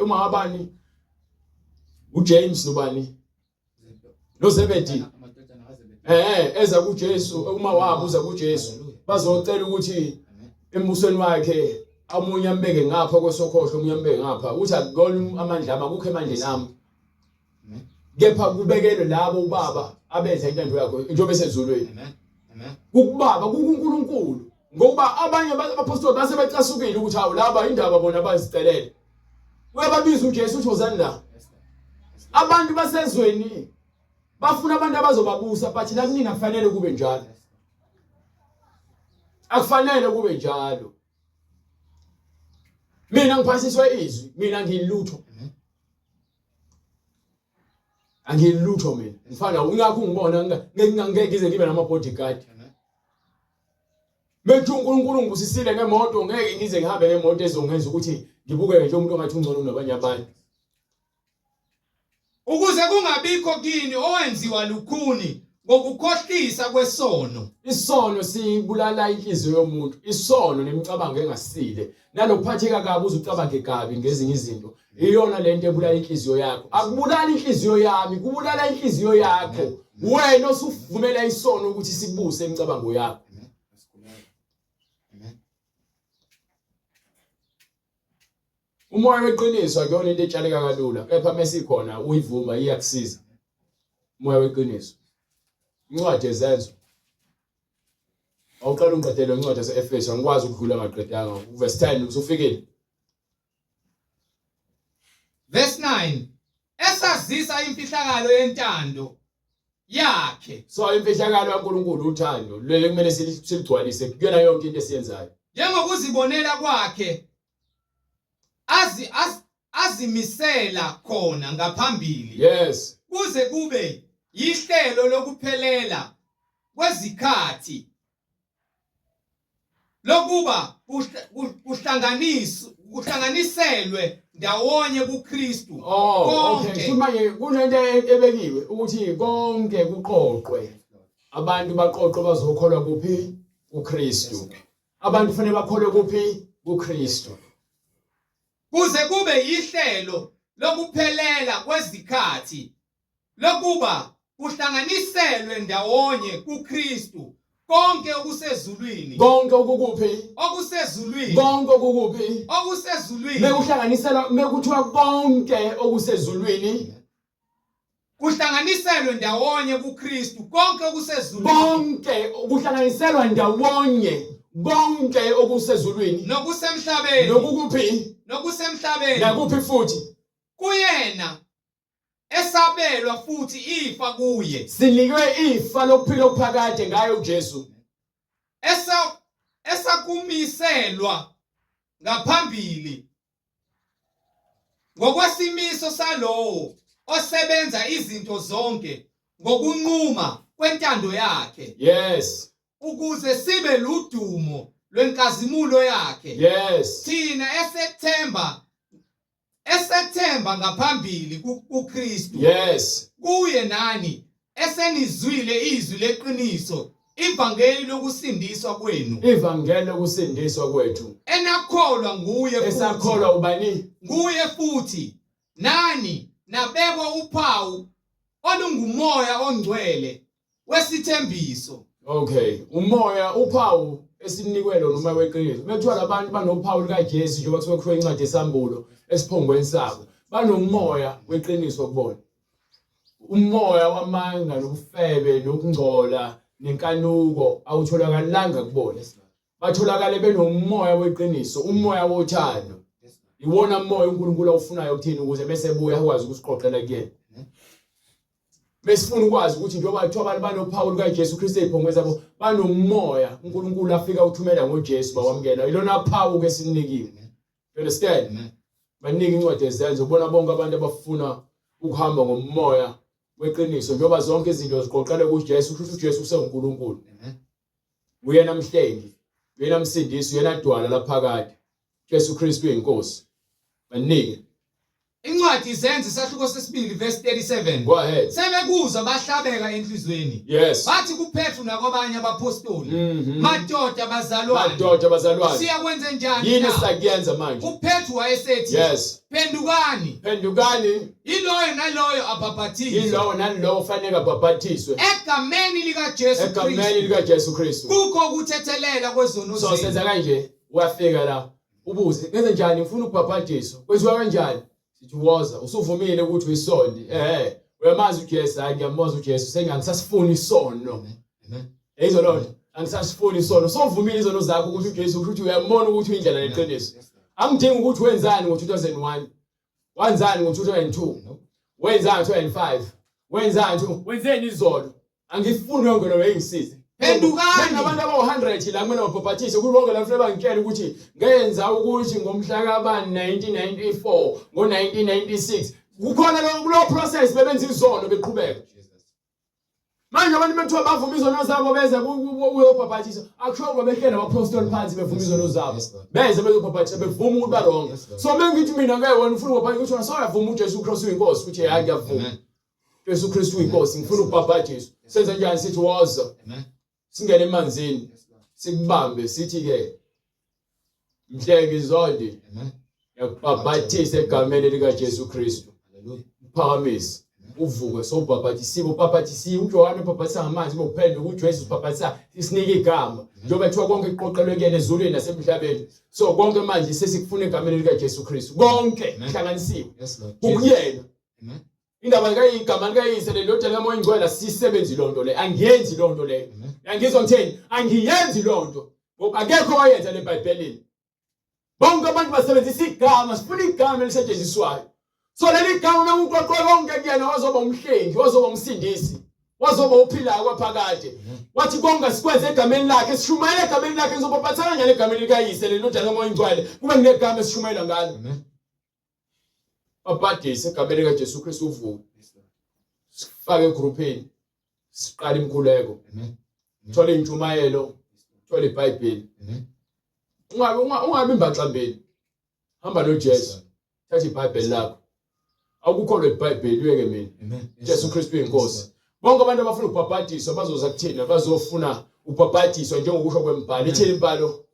umakabani uJames nobani noZebedi eza kuJesu uma wabuza kuJesu bazocela ukuthi embusweni wakhe amunye ambeke ngapha kwesokhohlo omunye ambeke ngapha uthi akukona amandla akukho emandleni ami. Kepha kubekelwe labo ubaba abenza intando yakho njengoba esezulwini. Amen. Kubaba kuNkulunkulu. Ngoba abanye abapostoli base becasukile ukuthi hawu laba indaba bona bazicelele. Uyababiza uJesu uthi wozani la. Abantu basezweni bafuna abantu abazobabusa but la kunina kufanele kube njalo. Akufanele kube njalo. Mina ngiphasiswe izwi, mina ngilutho. Angilutho mina. Mfana ungakho ungibona ngeke ngize ngibe nama bodyguard. Bethu uNkulunkulu ngibusisile ngemoto ngeke ngize ngihambe ngemoto ezongenza ukuthi ngibukeke nje umuntu ongathi ungcono kunabanye abantu. Ukuze kungabikho kini owenziwa lukhuni ngokukhohlisa kwesono. Isono sibulala inhliziyo yomuntu. Isono nemicabango engasile. Nalokuphatheka kabi uzucabange kabi ngezinye izinto. Iyona lento ebulala inhliziyo yakho. Akubulala inhliziyo yami, kubulala inhliziyo yakho. Wena osuvumela isono ukuthi sibuse imicabango yakho. Umoya weqiniso akuyona into etshaleka kalula. Kepha mesikhona uyivuma iyakusiza. Umoya weqiniso. Incwadi ezenzo. Awuqala ungiqedele incwadi yaseEfeso angikwazi ukudlula ngaqedanga. Verse 10 usufikile. Verse 9. Esazisa imfihlakalo yentando yakhe. So imfihlakalo kaNkulunkulu uthando lele kumele siligcwalise kuyona yonke into esiyenzayo. Njengokuzibonela kwakhe azimisela khona ngaphambili. Yes. Kuze kube yihlelo lokuphelela kwezikhathi lokuba kuhlanganiselwe ndawonye kuKristu. Okay. Manje kunento ebekiwe ukuthi konke kuqoqwe. Abantu baqoqwe bazokholwa kuphi? kuKristu. Abantu fanele bakholwe kuphi? kuKristu. Kuze kube yihlelo lokuphelela kwezikhathi lokuba kuhlanganiselwe ndawonye kuKristu konke okusezulwini. Konke okukuphi? Okusezulwini. Konke okukuphi? Okusezulwini. Mekuhlanganiselwa mekuthiwa konke okusezulwini. Kuhlanganiselwe ndawonye kuKristu konke okusezulwini. Konke kuhlanganiselwa ndawonye konke okusezulwini. Nokusemhlabeni. Nokukuphi? Nokusemhlabeni. Nakuphi futhi? Kuyena esabelwa futhi ifa kuye. Sinikwe ifa lokuphila okuphakade ngayo uJesu. Esakumiselwa ngaphambili ngokwesimiso salowo osebenza izinto zonke ngokunquma kwentando yakhe. Yes. Ukuze sibe ludumo lwenkazimulo yakhe. Yes. Thina esethemba ngaphambili kuKristu. Yes. Kuye nani esenizwile izwi leqiniso, ivangeli lokusindiswa kwenu. Ivangeli lokusindiswa kwethu. Enakholwa nguye futhi. Esakholwa ubani? Nguye futhi. Nani nabekwa uphawu olungumoya ongcwele wesithembiso. Okay, umoya uphawu esinikwele noma weqiniso. Bethiwa labantu banophawu likaJesu njengoba kusuke kusho incwadi yesambulo esiphongweni sabo. Banomoya weqiniso kubona. Umoya wamanga nobufebe nokungcola nenkanuko awutholakalanga kubona. Batholakale benomoya weqiniso, umoya wothando. Iwona moya uNkulunkulu awufunayo ukuthini ukuze bese buya akwazi ukusiqoqela kuyena. Besifuna ukwazi ukuthi njengoba bathiwa abantu banophawu likaJesu Kristu eziphongweni zabo banomoya uNkulunkulu afika uthumela ngoJesu bawamkela. Ilona phawu ke sinikiwe. You understand? Baningi incwadi ezenzo ubona bonke abantu abafuna ukuhamba ngomoya weqiniso njengoba zonke izinto ziqoqele kuJesu kusho uJesu usenguNkulunkulu. Uyena mhlengi, uyena msindisi, uyena dwala laphakade. Jesu Kristu uyinkosi. Baningi Incwadi izenzi isahluko sesibili verse 37. Go ahead. Sebekuzwa bahlabeka enhlizweni. Yes. Bathi kuPetru nakwabanye abapostoli. Madoda bazalwane. Madoda bazalwane. Siyakwenza njani? Yini sakuyenza manje? uPetru wayesethi, Yes. Pendukani. Pendukani. Iloyo naloyo abhaphathizwe. Ilowo nalowo fanele abhaphathiswe. Egameni likaJesu Kristu. Egameni likaJesu Kristu. Kukho ukuthethelela kwezono So zenu. senza kanje, uyafika la. Ubuze, ngenze njani ngifuna ukubhaphathiswa? Kwenziwa kanjani? Sithi woza, usuvumile ukuthi uyisonde. Uyamazi uJesu, hayi ngiyamazi uJesu, sengangisasifuni isono. Yizo lonto, angisasifuni isono. So uvumile izono zakho ukuthi uJesu ukuthi uyamona ukuthi uyindlela leqiniso. Angidingi ukuthi wenzani ngo2001. Wenzani ngo2002. Wenzani ngo2005. Wenzani wenzeni izolo. Angifuni yonke lo engisize. Pendukani. Abantu aba100 la kumele babhaphathise kulonke la mfana bangitshela ukuthi ngenza ukuthi ngomhla kabani 1994 ngo1996 kukhona lo process bebenza izono beqhubeka. Manje abantu bethiwa bavuma izono zabo beze uyobhaphathisa akusho ngoba behlele abaprofessional phansi bevuma izono zabo beze bezobhaphathisa bevuma ukuthi baronke. So mengithi mina ngeke wena ufuna ukubhaphathisa ukuthi sawuyavuma uJesu Kristu uyinkosi ukuthi hayi ngiyavuma Jesu Kristu uyinkosi ngifuna ukubhaphathisa. Senza njani sithi woza. Singene emanzini sikubambe sithi ke mhleke izonde yakubhaphathisa egameni lika Jesu Kristu. Phakamise uvuke sobhaphathisiwe ubhaphathisiwe uJohane ubhaphathisa ngamanzi bophendwe uJesu ubhaphathisa isinike igama njengoba ethiwa konke iqoqelwe kuyena ezulwini nasemhlabeni. So konke manje sesikufuna egameni lika Jesu Kristu konke ihlanganisiwe ukuyena. Indaba igama likayise lendodana kaMoya Ngcwele sisebenzi lonto le angiyenzi lonto le. Angizwa ngitheni angiyenzi lonto ngoba akekho oyenza leBhayibhelini. Bonke abantu basebenzisa igama sifuna igama elisetshenziswayo. So leli gama menguqoqwe konke kuyena wazoba umhlengi wazoba umsindisi wazoba uphilayo kwaphakade. Wathi konke sikwenze egameni lakhe sishumayela egameni lakhe ngizobaphathana njani egameni likayise lendodana kaMoya Ngcwele kube nginegama esishumayela ngalo. Babhadise egameni likaJesu Kristu uvuke. Sifake egroupini. Siqala imkhuleko. Thola intshumayelo, thola iBhayibheli. Ungabi imbaxambeni. Hamba noJesu. Thatha iBhayibheli lakho. Awukukholwa iBhayibheli uyeke mina. Jesu Kristu uyinkosi. Bonke abantu abafuna ukubhaphathizwa bazoza kuthina bazofuna ukubhaphathizwa njengokusho kwembhalo. Ithini imbhalo?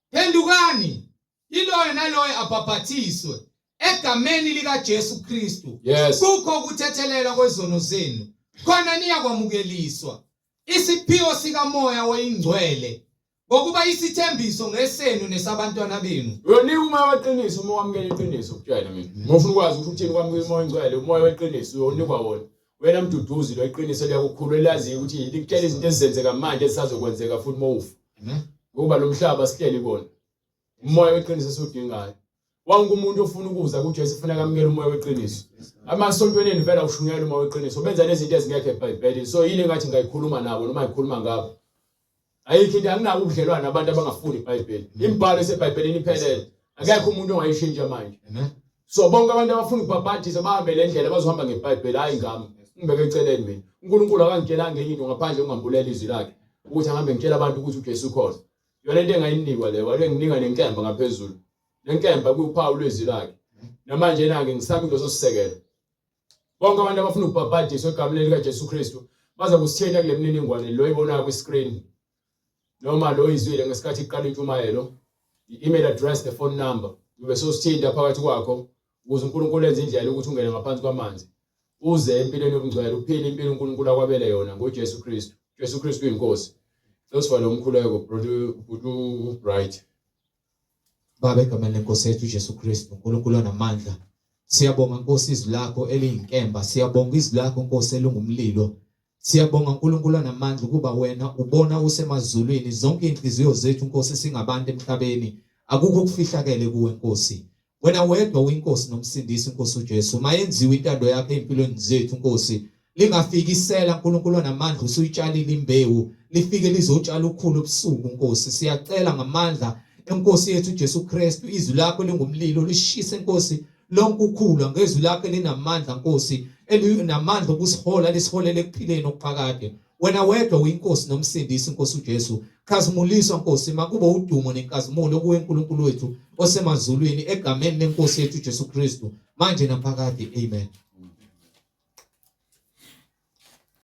Pendukani. Iloyo naloyo abhaphathiswe egameni likaJesu Kristu. Yes. Kukho ukuthethelela kwezono zenu. Khona niyakwamukeliswa. Isiphiwo sikaMoya oyingcwele ngokuba isithembiso ngesenu nesabantwana benu. Uyonika umoya weqiniso uma wamukela iqiniso kutshela mina. Ngofuna ukwazi ukuthi uthini kwamukela umoya oyingcwele umoya weqiniso uyonikwa wona. Wena mduduzi lo iqiniso liyakukhulu elaziyo ukuthi likutshela izinto ezenzeka manje ezisazokwenzeka futhi mawufa. Ngoba lo mhlaba sihleli kona. Umoya weqiniso esudingayo. Wonke umuntu ofuna ukuza kuJesu ufuna ukamukela umoya weqiniso. Amasontweni vela ushunyela umoya weqiniso benza lezi zinto ezingekho eBhayibhelini. So yini ngathi ngayikhuluma nabo noma ngikhuluma ngabo. Ayikho into anginako ubudlelwane nabantu abangafuni iBhayibheli. Imbhalo eseBhayibhelini iphelele. Akekho umuntu ongayishintsha manje. So bonke abantu abafuna ukubhaphathisa bahambe le ndlela bazohamba ngeBhayibheli hayi ngami. Ngibeke eceleni mina. uNkulunkulu akangitshelanga into ngaphandle ungambulela izwi lakhe ukuthi ahambe ngitshela abantu ukuthi uJesu ukhona. Yona into engayinikwa leyo wale nginika nenkemba ngaphezulu. Lenkemba kuyuphawu lwezwi lakhe. Namanje nange ngisami ngizosisekela. Bonke abantu abafuna ukubhaphathisa egameni lika Jesu Kristu baza kusithena kule mniningwane lo ibonayo ku screen. Noma lo izwile ngesikhathi iqala intshumayelo, i-email address, the phone number. Ube sosithinta phakathi kwakho ukuze uNkulunkulu enze indlela ukuthi ungene ngaphansi kwamanzi. uze empilweni yobungcwele uphile impilo uNkulunkulu akwabele yona ngoJesu Kristu. Jesu Kristu uyinkosi. Losifa nomkhuleko brother Bright. Baba egameni lenkosi yethu uJesu Kristu, uNkulunkulu onamandla, siyabonga Nkosi izwi lakho eliyinkemba, siyabonga izwi lakho Nkosi elungumlilo. Siyabonga uNkulunkulu onamandla ukuba wena ubona usemazulwini zonke inhliziyo zethu Nkosi singabantu emhlabeni. Akukho ukufihlakele kuwe Nkosi. Wena wedwa uyinkosi nomsindisi Nkosi uJesu. Mayenziwe intando yakho empilweni zethu Nkosi. Lingafikisela uNkulunkulu onamandla usuyitshalile imbewu, lifike lizotshala ukhulu ebusuku Nkosi. Siyacela ngamandla eNkosi yethu Jesu Kristu, izwi lakho lingumlilo lishise Nkosi lonke ukhula ngezwi lakho linamandla Nkosi, elinamandla ukusihola lisiholele ekuphileni okuphakade. Wena wedwa uyinkosi nomsindisi Nkosi uJesu. Khazimuliswa Nkosi, makube udumo nenkazimulo kuwe uNkulunkulu wethu osemazulwini egameni lenkosi yethu Jesu Kristu manje naphakade. Amen.